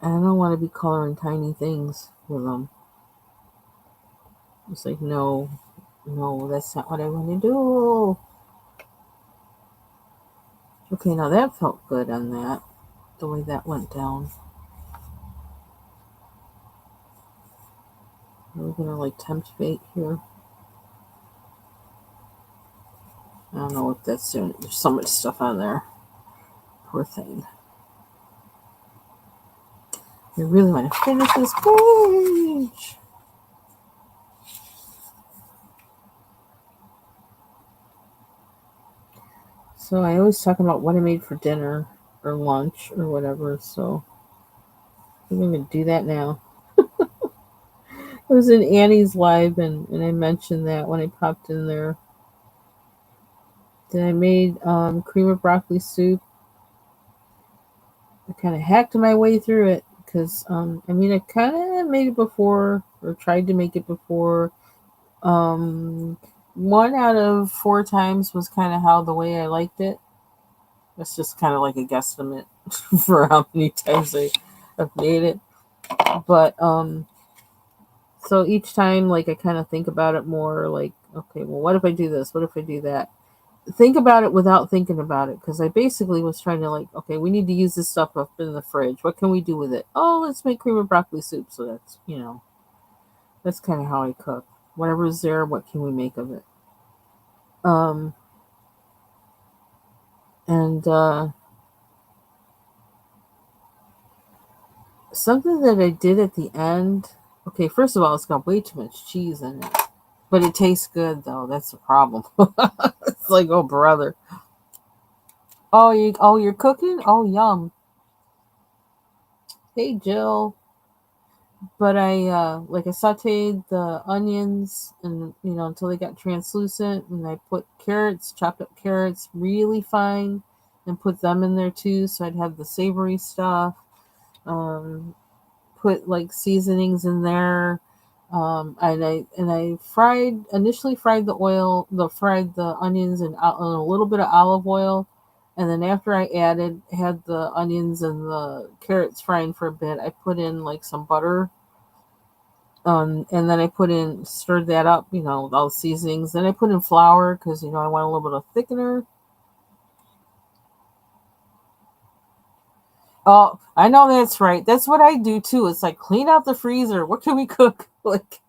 I don't want to be coloring tiny things with them. It's like, no, that's not what I want to do. Okay, now that felt good on that, the way that went down. We're gonna like tempt fate here. I don't know what that's doing. There's so much stuff on there. Poor thing. I really want to finish this page. So I always talk about what I made for dinner or lunch or whatever. So I'm going to do that now. I was in Annie's live and I mentioned that when I popped in there. Then I made cream of broccoli soup. I kind of hacked my way through it because I kind of made it before or tried to make it before. Um, 1 out of 4 times was kind of how the way I liked it. That's just kind of like a guesstimate for how many times I've made it. But so each time, like, I kind of think about it more, like, okay, well, what if I do this? What if I do that? Think about it without thinking about it, because I basically was trying to, like, okay, we need to use this stuff up in the fridge. What can we do with it? Oh, let's make cream of broccoli soup. So that's kind of how I cook. Whatever's there, what can we make of it? Um, and something that I did at the end. Okay, first of all, it's got way too much cheese in it, but it tastes good though. That's the problem. It's like, oh brother. You're cooking? Oh, yum. Hey, Jill. But I sauteed the onions and until they got translucent, and I put carrots, chopped up carrots really fine, and put them in there too, so I'd have the savory stuff. Um, Put like seasonings in there. And I initially fried the onions in a little bit of olive oil, and then after I had the onions and the carrots frying for a bit, I put in like some butter. And then stirred that up, with all the seasonings. Then I put in flour because I want a little bit of thickener. Oh, I know that's right. That's what I do too. It's like, clean out the freezer. What can we cook? Like,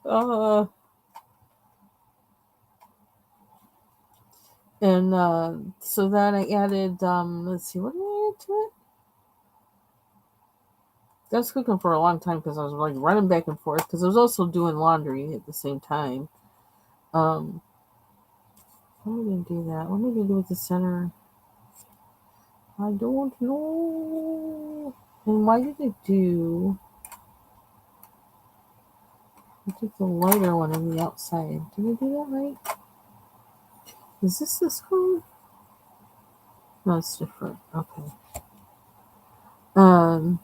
uh, and so then I added, let's see, what did I add to it? I was cooking for a long time because I was like running back and forth because I was also doing laundry at the same time. Um, how am I going to do that? What am I going to do with the center? I don't know. And why did I took the lighter one on the outside. Did I do that right? Is this color? No, it's different. Okay. Um,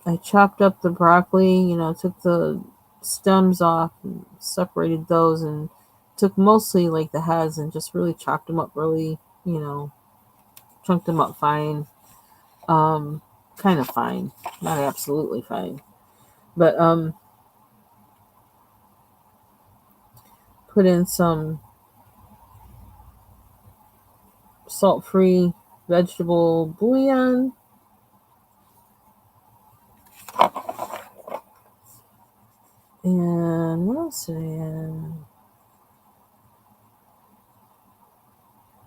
I chopped up the broccoli, took the stems off and separated those, and took mostly like the heads and just really chopped them up really, chunked them up fine. Um, Kind of fine, not absolutely fine, but put in some salt-free vegetable bouillon. And what else did I add?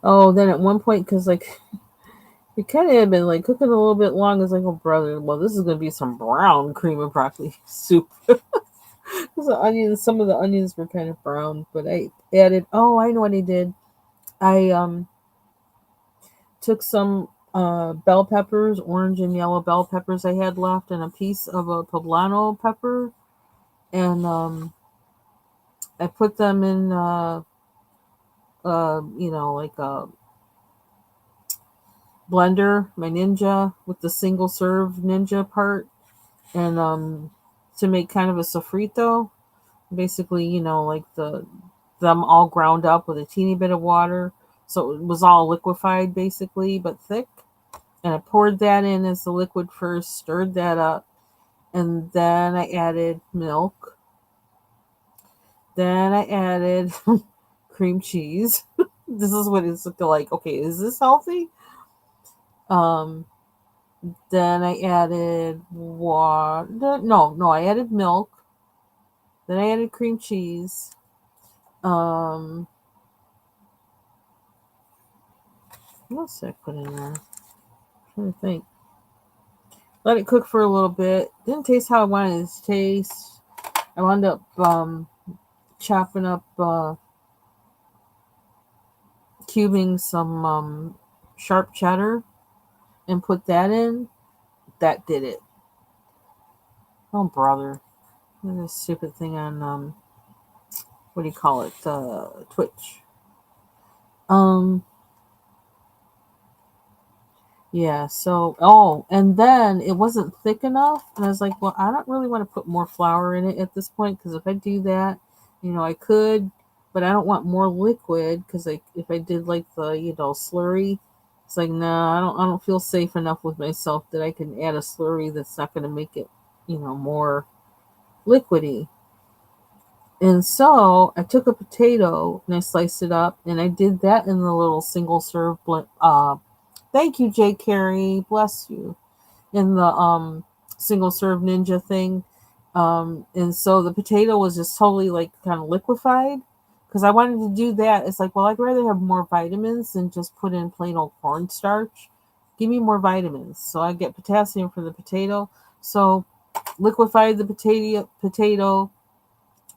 Oh, then at one point, because like it kind of had been like cooking a little bit long, it's like, oh brother, well, this is gonna be some brown cream of broccoli soup. Because some of the onions were kind of brown, but I added. Oh, I know what I did. I took some bell peppers, orange and yellow bell peppers I had left, and a piece of a poblano pepper, and I put them in like a blender, my Ninja, with the single serve Ninja part, and to make kind of a sofrito. Basically, like them all ground up with a teeny bit of water, so it was all liquefied basically, but thick. And I poured that in as the liquid first, stirred that up, and then I added milk. Then I added cream cheese. This is what it's like. Okay, is this healthy? Um, then I added water. No, I added milk. Then I added cream cheese. Um, what else did I put in there? I'm trying to think. Let it cook for a little bit. Didn't taste how I wanted it to taste. I wound up chopping up, cubing some sharp cheddar and put that in. That did it. Oh, brother. This stupid thing on, what do you call it? Twitch. Um, Yeah, so, oh, and then it wasn't thick enough. And I was like, well, I don't really want to put more flour in it at this point because if I do that, I could, but I don't want more liquid because like if I did like the, slurry, it's like, no, I don't feel safe enough with myself that I can add a slurry that's not going to make it, more liquidy. And so I took a potato and I sliced it up and I did that in the little single serve thank you, J. Carey. Bless you. In the single serve ninja thing. And so the potato was just totally like kind of liquefied because I wanted to do that. It's like, well, I'd rather have more vitamins than just put in plain old cornstarch. Give me more vitamins. So I get potassium from the potato. So liquefied the potato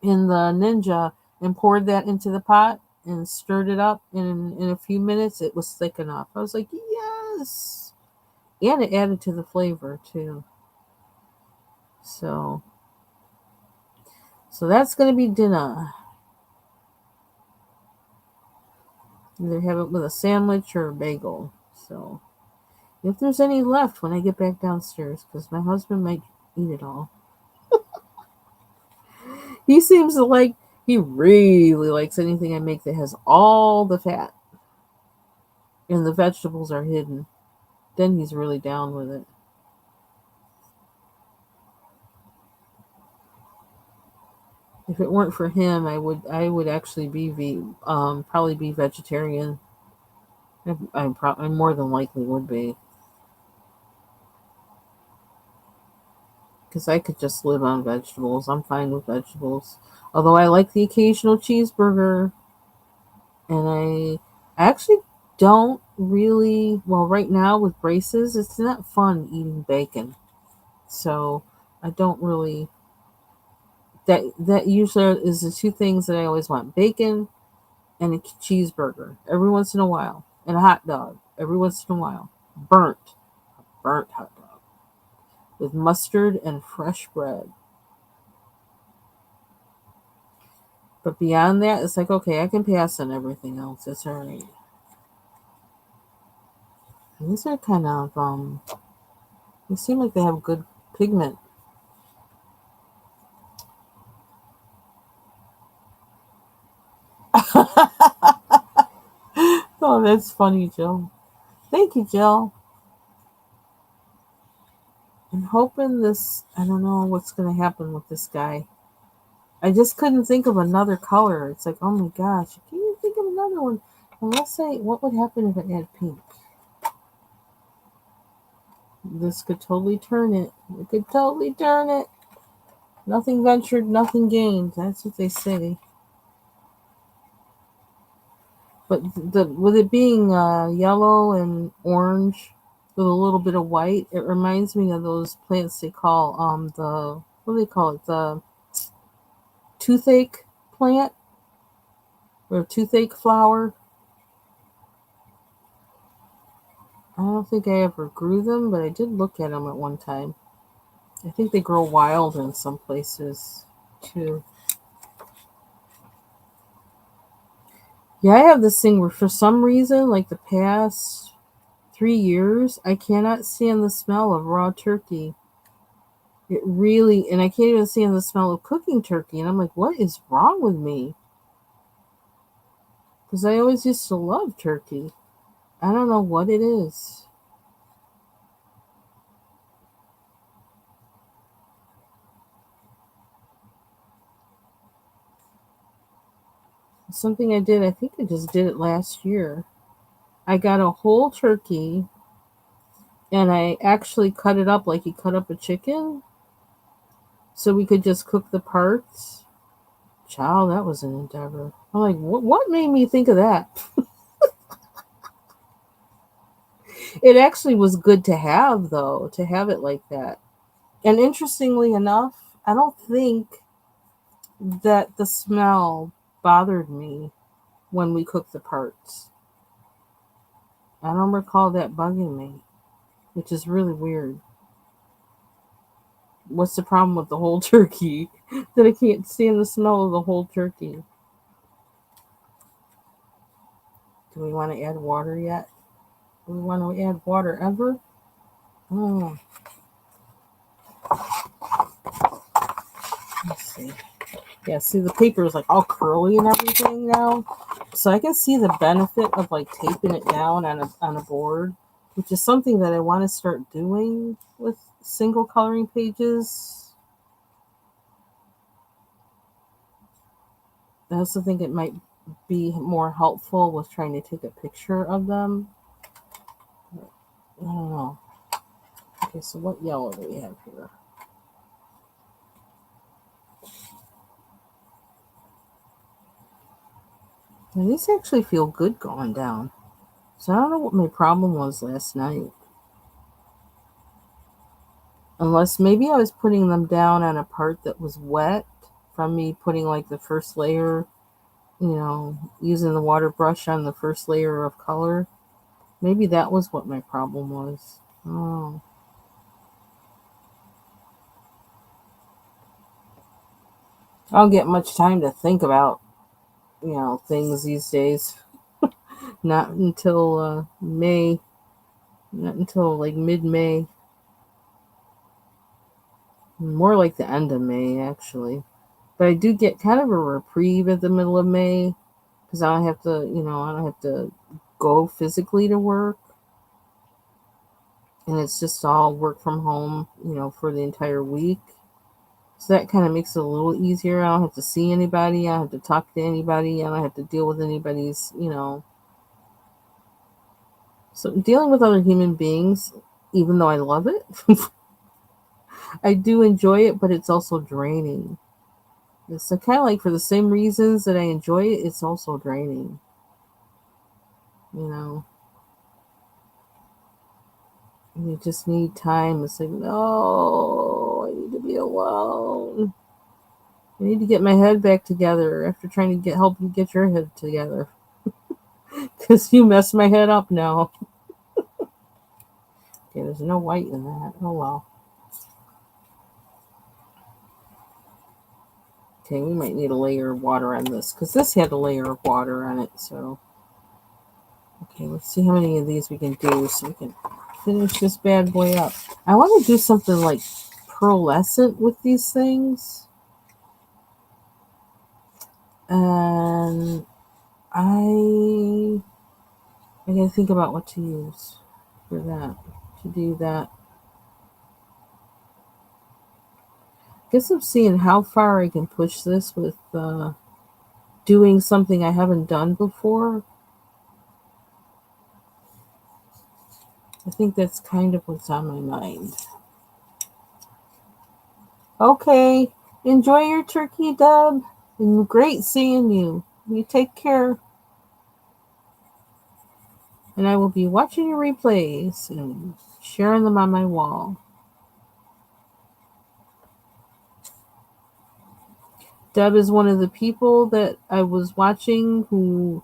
in the ninja and poured that into the pot and stirred it up. And in a few minutes, it was thick enough. I was like, yes. And it added to the flavor too. So, so that's gonna be dinner. Either have it with a sandwich or a bagel. So, if there's any left when I get back downstairs, because my husband might eat it all. He seems to like. He really likes anything I make that has all the fat and the vegetables are hidden. Then he's really down with it. If it weren't for him, I would actually probably be vegetarian. I more than likely would be because I could just live on vegetables. I'm fine with vegetables. Although I like the occasional cheeseburger, and I actually don't really. Well, right now with braces, it's not fun eating bacon. So I don't really. That usually is the two things that I always want: bacon and a cheeseburger every once in a while, and a hot dog every once in a while. Burnt hot dog with mustard and fresh bread. But beyond that, it's like, okay, I can pass on everything else. It's all right. And these are kind of, they seem like they have good pigment. Oh, that's funny, Jill. Thank you, Jill. I'm hoping this, I don't know what's going to happen with this guy. I just couldn't think of another color. It's like, oh my gosh, can you think of another one? Unless what would happen if I add pink? This could totally turn it. It could totally turn it. Nothing ventured, nothing gained. That's what they say. But with it being yellow and orange with a little bit of white, it reminds me of those plants they call the what do they call it, the toothache plant or toothache flower. I don't think I ever grew them, but I did look at them at one time. I think they grow wild in some places too. Yeah, I have this thing where for some reason, like the past 3 years, I cannot stand the smell of raw turkey. It really, and I can't even stand the smell of cooking turkey. And I'm like, what is wrong with me? Because I always used to love turkey. I don't know what it is. It's something I did, I think I just did it last year. I got a whole turkey and I actually cut it up like you cut up a chicken so we could just cook the parts. Child, that was an endeavor. I'm like, what made me think of that? It actually was good to have, though, to have it like that. And interestingly enough, I don't think that the smell bothered me when we cooked the parts. I don't recall that bugging me, which is really weird. What's the problem with the whole turkey? That I can't stand the smell of the whole turkey. Do we want to add water yet? Do we want to add water ever? Oh, let's see. Yeah, see the paper is like all curly and everything now. So I can see the benefit of like taping it down on a board, which is something that I want to start doing with single coloring pages. I also think it might be more helpful with trying to take a picture of them. I don't know. Okay, so what yellow do we have here? And these actually feel good going down. So I don't know what my problem was last night. Unless maybe I was putting them down on a part that was wet from me putting like the first layer, using the water brush on the first layer of color. Maybe that was what my problem was. Oh. I don't get much time to think about, things these days. Not until May. Not until like mid-May. More like the end of May, actually. But I do get kind of a reprieve at the middle of May because I don't have to go physically to work. And it's just all work from home, for the entire week. So that kind of makes it a little easier. I don't have to see anybody. I don't have to talk to anybody. I don't have to deal with anybody's. So dealing with other human beings, even though I love it, I do enjoy it, but it's also draining. So kind of like for the same reasons that I enjoy it, it's also draining. You know, you just need time. It's like, no, I need to be alone. I need to get my head back together after trying to help you get your head together. Because you messed my head up now. Okay, there's no white in that. Oh well. Okay, we might need a layer of water on this because this had a layer of water on it. So, okay, let's see how many of these we can do so we can finish this bad boy up. I want to do something like pearlescent with these things. And I gotta think about what to use for that, to do that. I guess I'm seeing how far I can push this with doing something I haven't done before. I think that's kind of what's on my mind. Okay, enjoy your turkey, Deb. And great seeing you. You take care. And I will be watching your replays and sharing them on my wall. Deb is one of the people that I was watching who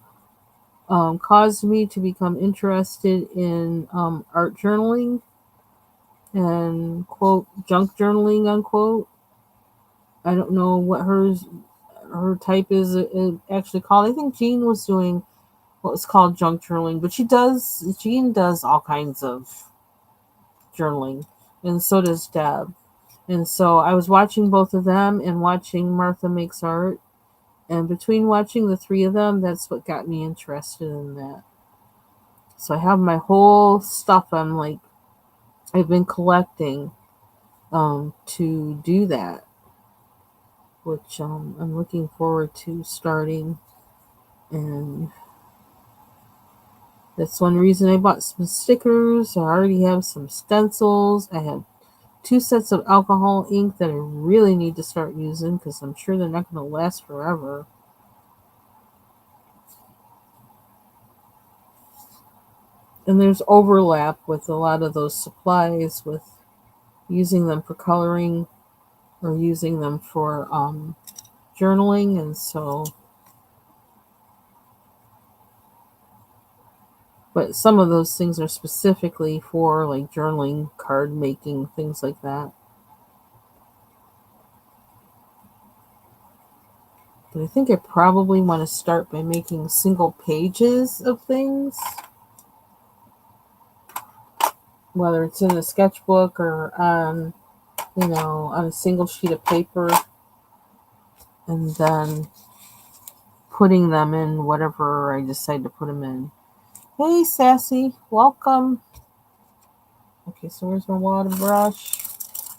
caused me to become interested in art journaling and quote junk journaling unquote. I don't know what her type is actually called. I think Jean was doing what was called junk journaling, but Jean does all kinds of journaling, and so does Deb. And so I was watching both of them and watching Martha Makes Art. And between watching the three of them, that's what got me interested in that. So I have my whole stuff I've been collecting to do that, which I'm looking forward to starting. And that's one reason I bought some stickers. I already have some stencils. I have 2 sets of alcohol ink that I really need to start using because I'm sure they're not going to last forever. And there's overlap with a lot of those supplies with using them for coloring or using them for journaling. And so, but some of those things are specifically for like journaling, card making, things like that. But I think I probably want to start by making single pages of things. whether it's in a sketchbook or on, on a single sheet of paper, and then putting them in whatever I decide to put them in. Hey, Sassy, welcome. Okay, so where's my water brush?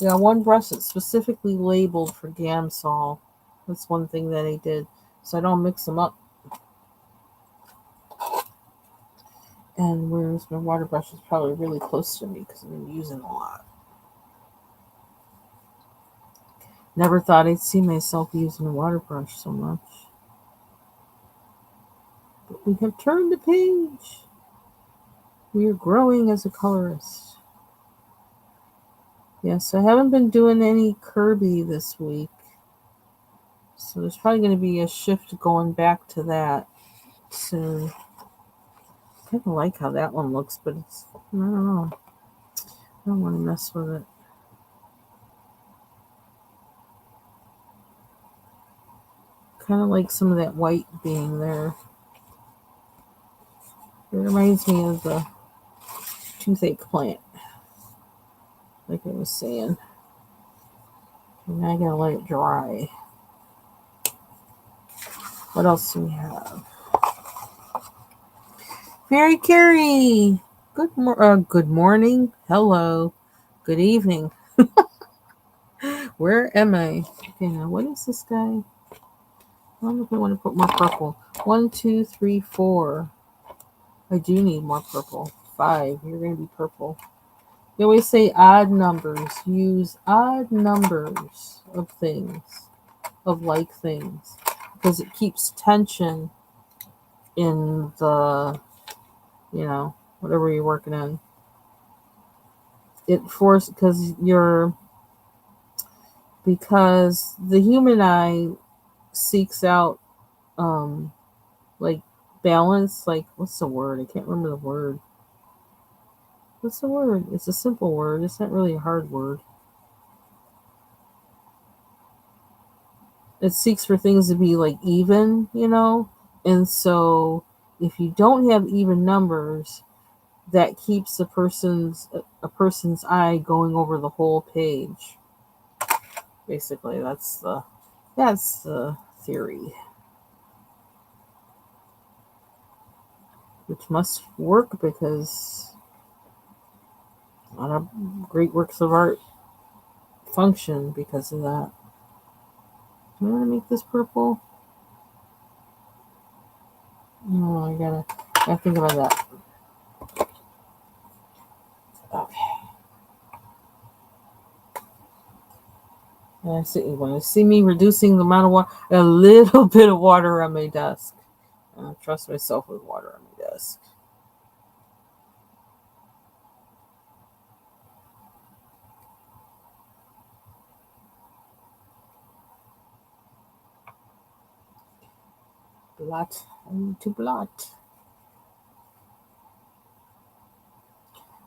I got one brush that's specifically labeled for Gamsol. That's one thing that I did, so I don't mix them up. And where's my water brush? Is probably really close to me because I've been using a lot. Never thought I'd see myself using a water brush so much. But we have turned the page. We are growing as a colorist. Yes, I haven't been doing any Kirby this week. So there's probably going to be a shift going back to that soon. I kind of like how that one looks, but I don't know. I don't want to mess with it. Kind of like some of that white being there. It reminds me of the toothache plant, like I was saying. And now I gotta let it dry. What else do we have? Mary Carey! Good morning. Hello. Good evening. Where am I? Okay, now what is this guy? I don't know if I want to put more purple. 1, 2, 3, 4. I do need more purple. 5. You're going to be purple. They always say odd numbers. Use odd numbers of things, of like things, because it keeps tension in the, whatever you're working on. It forces, because the human eye seeks out, like balance, like, what's the word? I can't remember the word. What's the word? It's a simple word. It's not really a hard word. It seeks for things to be like even, and so if you don't have even numbers, that keeps a person's eye going over the whole page. Basically, that's the theory, which must work because a lot of great works of art function because of that. Do I want to make this purple? No, I gotta think about that. Okay. And I see you want to see me reducing the amount of water, a little bit of water on my desk. I trust myself with water on my desk. Blot. I need to blot.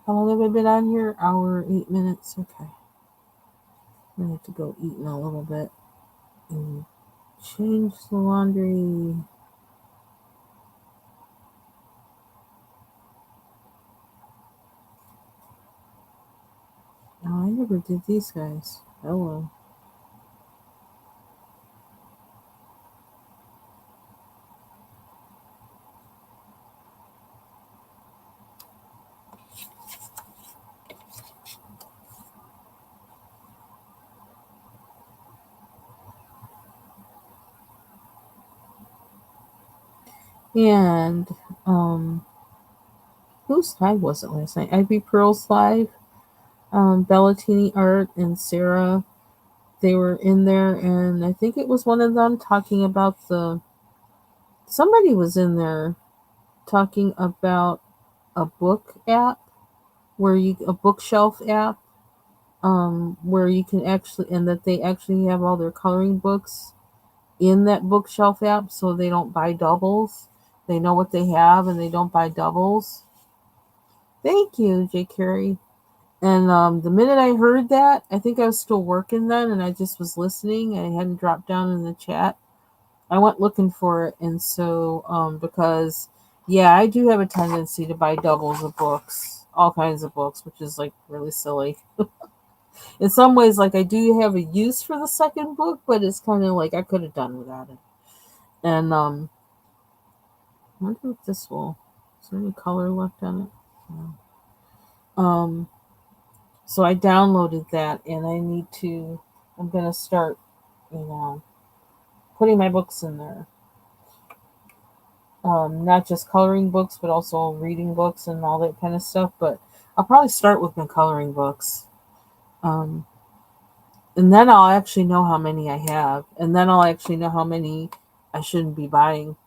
How long have I been on here? Hour, 8 minutes. Okay. I need to go eat in a little bit and change the laundry. Oh, I never did these guys. Hello. And whose live was it last night? Ivy Pearl's live. Bellatini Art and Sarah, they were in there, and I think it was one of them talking about somebody was in there talking about a book app a bookshelf app, where you can actually, and that they actually have all their coloring books in that bookshelf app so they don't buy doubles. They know what they have and they don't buy doubles. Thank you, J. Carey. And the minute I heard that, I think I was still working then, and I just was listening. I hadn't dropped down in the chat. I went looking for it, and so because, yeah, I do have a tendency to buy doubles of books. all kinds of books, which is like really silly. In some ways, like I do have a use for the second book, but it's kind of like I could have done without it. And I wonder if this will. Is there any color left on it? No. So I downloaded that, and I need to. I'm gonna start, you know, putting my books in there. Not just coloring books, but also reading books and all that kind of stuff. But I'll probably start with my coloring books. Um, and then I'll actually know how many I have. And then I'll actually know how many I shouldn't be buying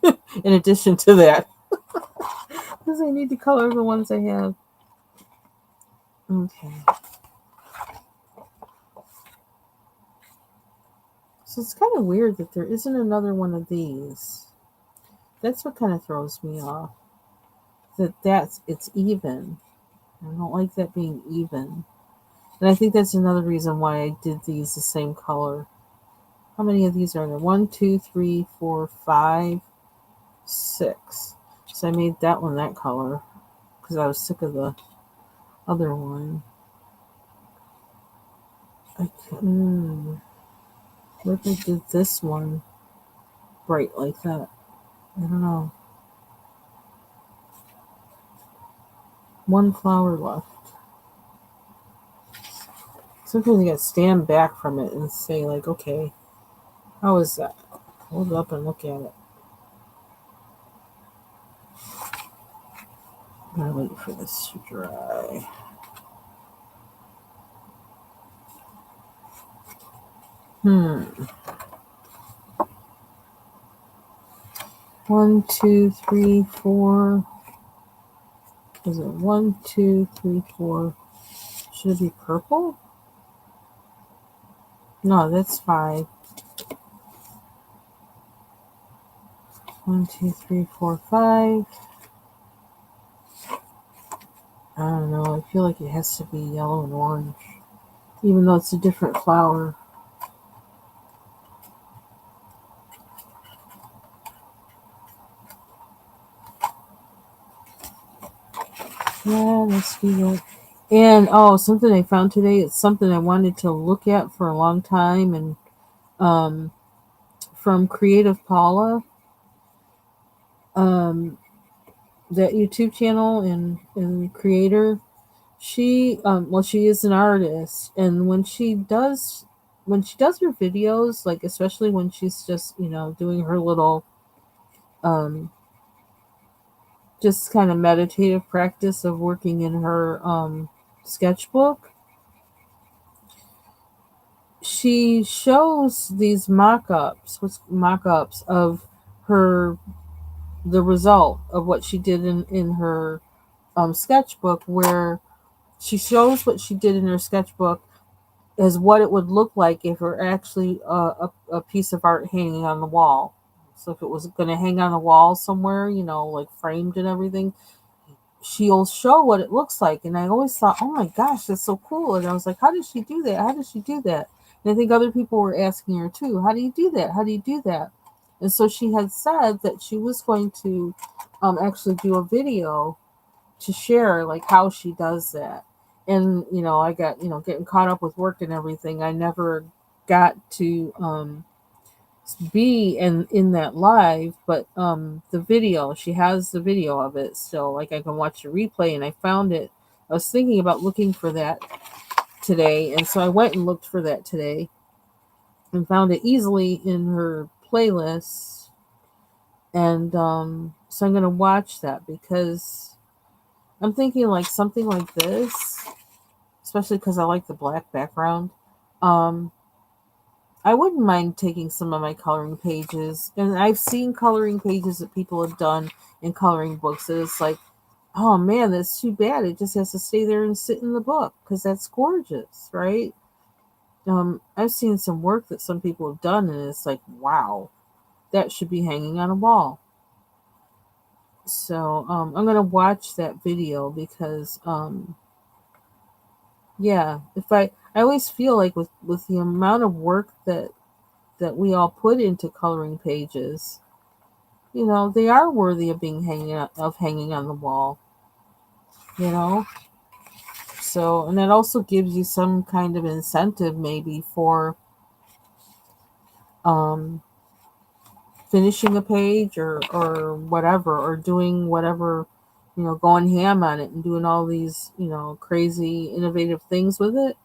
in addition to that. Because I need to color the ones I have. Okay. So it's kind of weird that there isn't another one of these. That's what kind of throws me off. It's even. I don't like that being even. And I think that's another reason why I did these the same color. How many of these are there? 1, 2, 3, 4, 5, 6. So I made that one that color because I was sick of the other one. What if I did this one bright like that? I don't know. One flower left. Sometimes you gotta stand back from it and say, like, okay, how is that? Hold it up and look at it. I'm gonna wait for this to dry. One, two, three, four. Is it 1, 2, 3, 4? Should it be purple? No, that's 5. 1, 2, 3, 4, 5. I don't know. I feel like it has to be yellow and orange, even though it's a different flower. Yeah, let's do that. And something I found today. It's something I wanted to look at for a long time, and um, from Creative Paula, um, that YouTube channel and creator. She is an artist, and when she does her videos, like especially when she's just doing her little um just kind of meditative practice of working in her sketchbook, she shows these mock-ups of her the result of what she did in her sketchbook, where she shows what she did in her sketchbook as what it would look like if it were actually a piece of art hanging on the wall. So if it was going to hang on the wall somewhere, like framed and everything, she'll show what it looks like. And I always thought, oh my gosh, that's so cool. And I was like, how did she do that? How did she do that? And I think other people were asking her too, how do you do that? How do you do that? And so she had said that she was going to actually do a video to share like how she does that. And I got getting caught up with work and everything, I never got to be in that live, but the video, she has the video of it still, like I can watch the replay, and I found it. I was thinking about looking for that today, and so I went and looked for that today and found it easily in her playlist. And so I'm going to watch that because I'm thinking like something like this, especially because I like the black background. Um, I wouldn't mind taking some of my coloring pages, and I've seen coloring pages that people have done in coloring books. And it's like, oh man, that's too bad. It just has to stay there and sit in the book because that's gorgeous, right? I've seen some work that some people have done, and it's like, wow, that should be hanging on a wall. So I'm gonna watch that video because yeah, if I always feel like with the amount of work that we all put into coloring pages, they are worthy of hanging on the wall. you know? So, and it also gives you some kind of incentive maybe for um, finishing a page or whatever, or doing whatever, going ham on it and doing all these, crazy innovative things with it,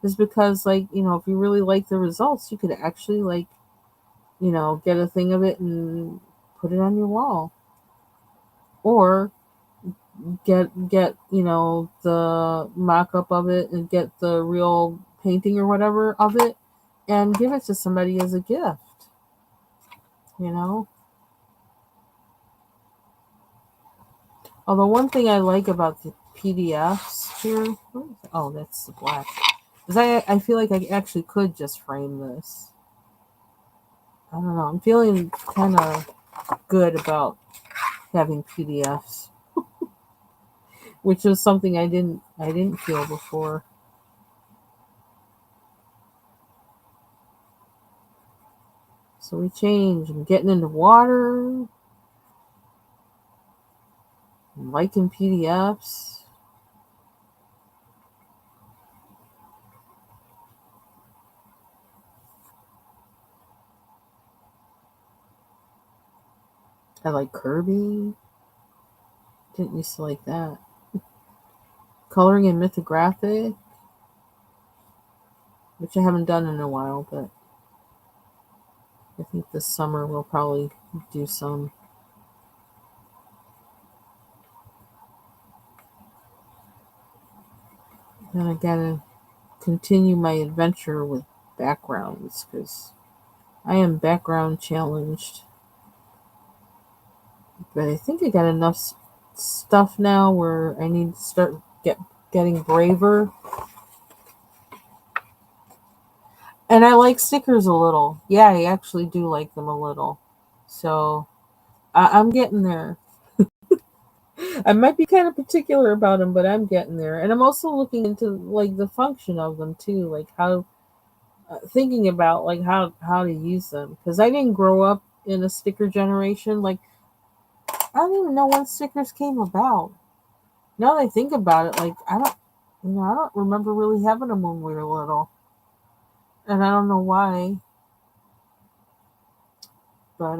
is because, like, if you really like the results, you could actually, like, get a thing of it and put it on your wall. Or get the mock-up of it and get the real painting or whatever of it and give it to somebody as a gift, you know although one thing I like about the PDFs here, oh, that's the black, is I feel like I actually could just frame this. I don't know, I'm feeling kind of good about having PDFs, which was something I didn't feel before. So we change. I'm getting into water. I'm liking PDFs. I like Kirby. Didn't used to like that. Coloring in Mythographic, which I haven't done in a while, but I think this summer we'll probably do some. Then I gotta continue my adventure with backgrounds because I am background challenged. But I think I got enough stuff now where I need to start getting braver. And I like stickers a little. Yeah, I actually do like them a little. So I'm getting there. I might be kind of particular about them, but I'm getting there. And I'm also looking into like the function of them too, like how thinking about like how to use them, because I didn't grow up in a sticker generation. Like I don't even know when stickers came about. Now that I think about it, like I don't remember really having them when we were little, and I don't know why. But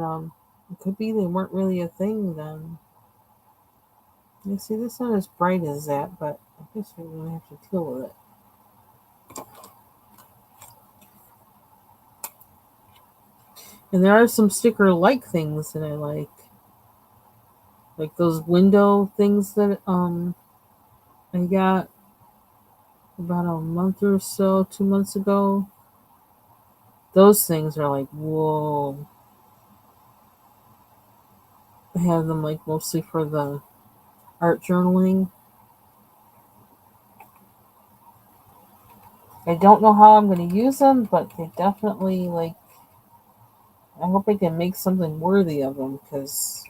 it could be they weren't really a thing then. You see, this not as bright as that, but I guess we're gonna have to deal with it. And there are some sticker-like things that I like those window things that I got about a month or so, 2 months ago. Those things are like whoa. I have them like mostly for the art journaling. I don't know how I'm going to use them, but they definitely like. I hope I can make something worthy of them because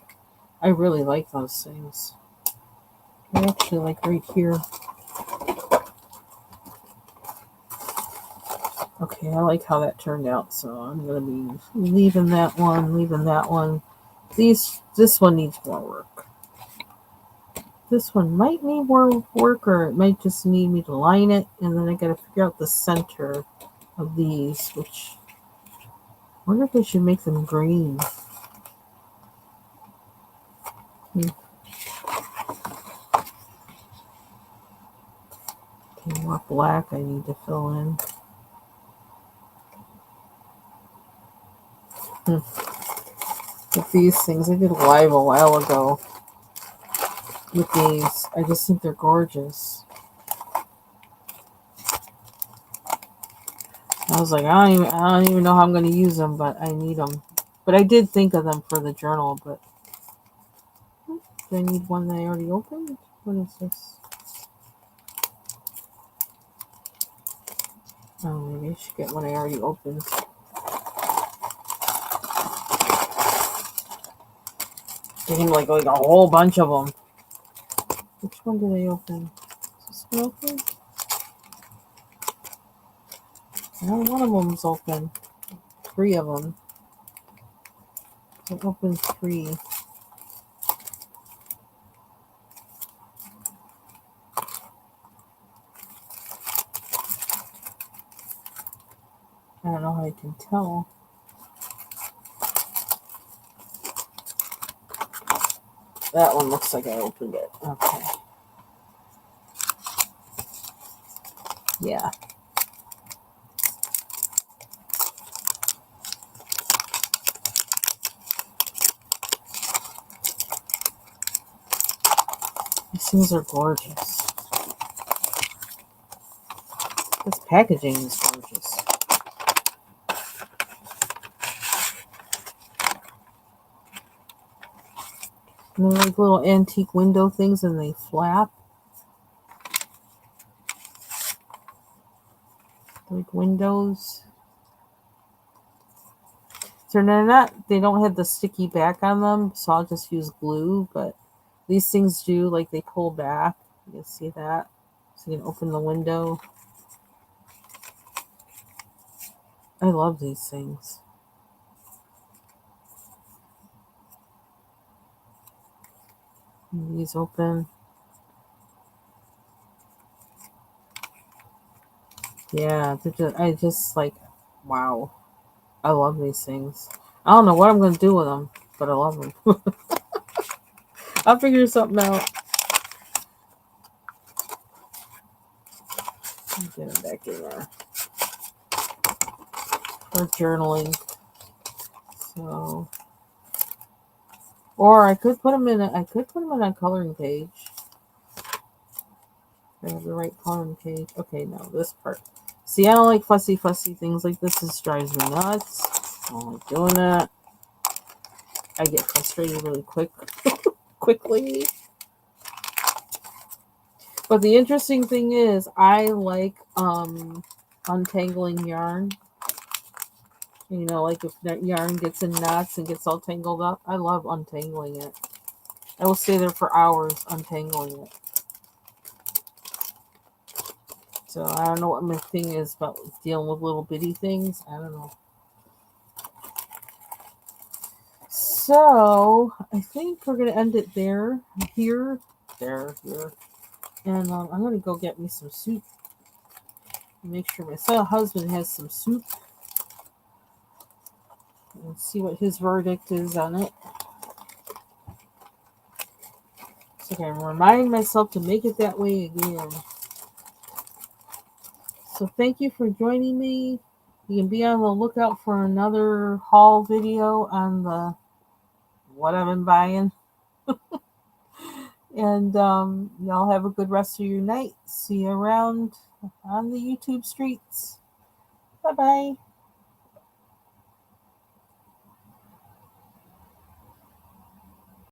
I really like those things. I actually like right here. Okay, I like how that turned out, so I'm gonna be leaving that one, leaving that one. This one needs more work. This one might need more work, or it might just need me to line it, and then I gotta figure out the center of these, which I wonder if I should make them green. Okay, more black I need to fill in. With these things, I did live a while ago with these. I just think they're gorgeous. I was like, I don't even know how I'm going to use them, but I need them. But I did think of them for the journal. But do I need one that I already opened? What is this? Oh, maybe I should get one I already opened. Getting like a whole bunch of them. Which one did I open? Is this one open? No, one of them's open. 3 of them. I opened 3. don't know how you can tell. That one looks like I opened it. Okay. Yeah. These things are gorgeous. This packaging is gorgeous. And they're like little antique window things and they flap. Like windows. So they're not, they don't have the sticky back on them, so I'll just use glue, but these things do, like they pull back. You can see that. So you can open the window. I love these things. And these open. Yeah, I just like, wow. I love these things. I don't know what I'm going to do with them, but I love them. I'll figure something out. Get them back in there. For journaling. So, or I could put them in a coloring page. I have the right coloring page. Okay, no, this part. See, I don't like fussy things like this. This drives me nuts. I don't like doing that. I get frustrated really quickly. But the interesting thing is, I like untangling yarn. You know, like if that yarn gets in knots and gets all tangled up, I love untangling it. I will stay there for hours untangling it. So I don't know what my thing is about dealing with little bitty things. I don't know. So I think we're gonna end it there. Here. And I'm gonna go get me some soup. Make sure my husband has some soup. And see what his verdict is on it. So I can remind myself to make it that way again. So thank you for joining me. You can be on the lookout for another haul video on the what I've been buying. And y'all have a good rest of your night. See you around on the YouTube streets. Bye-bye.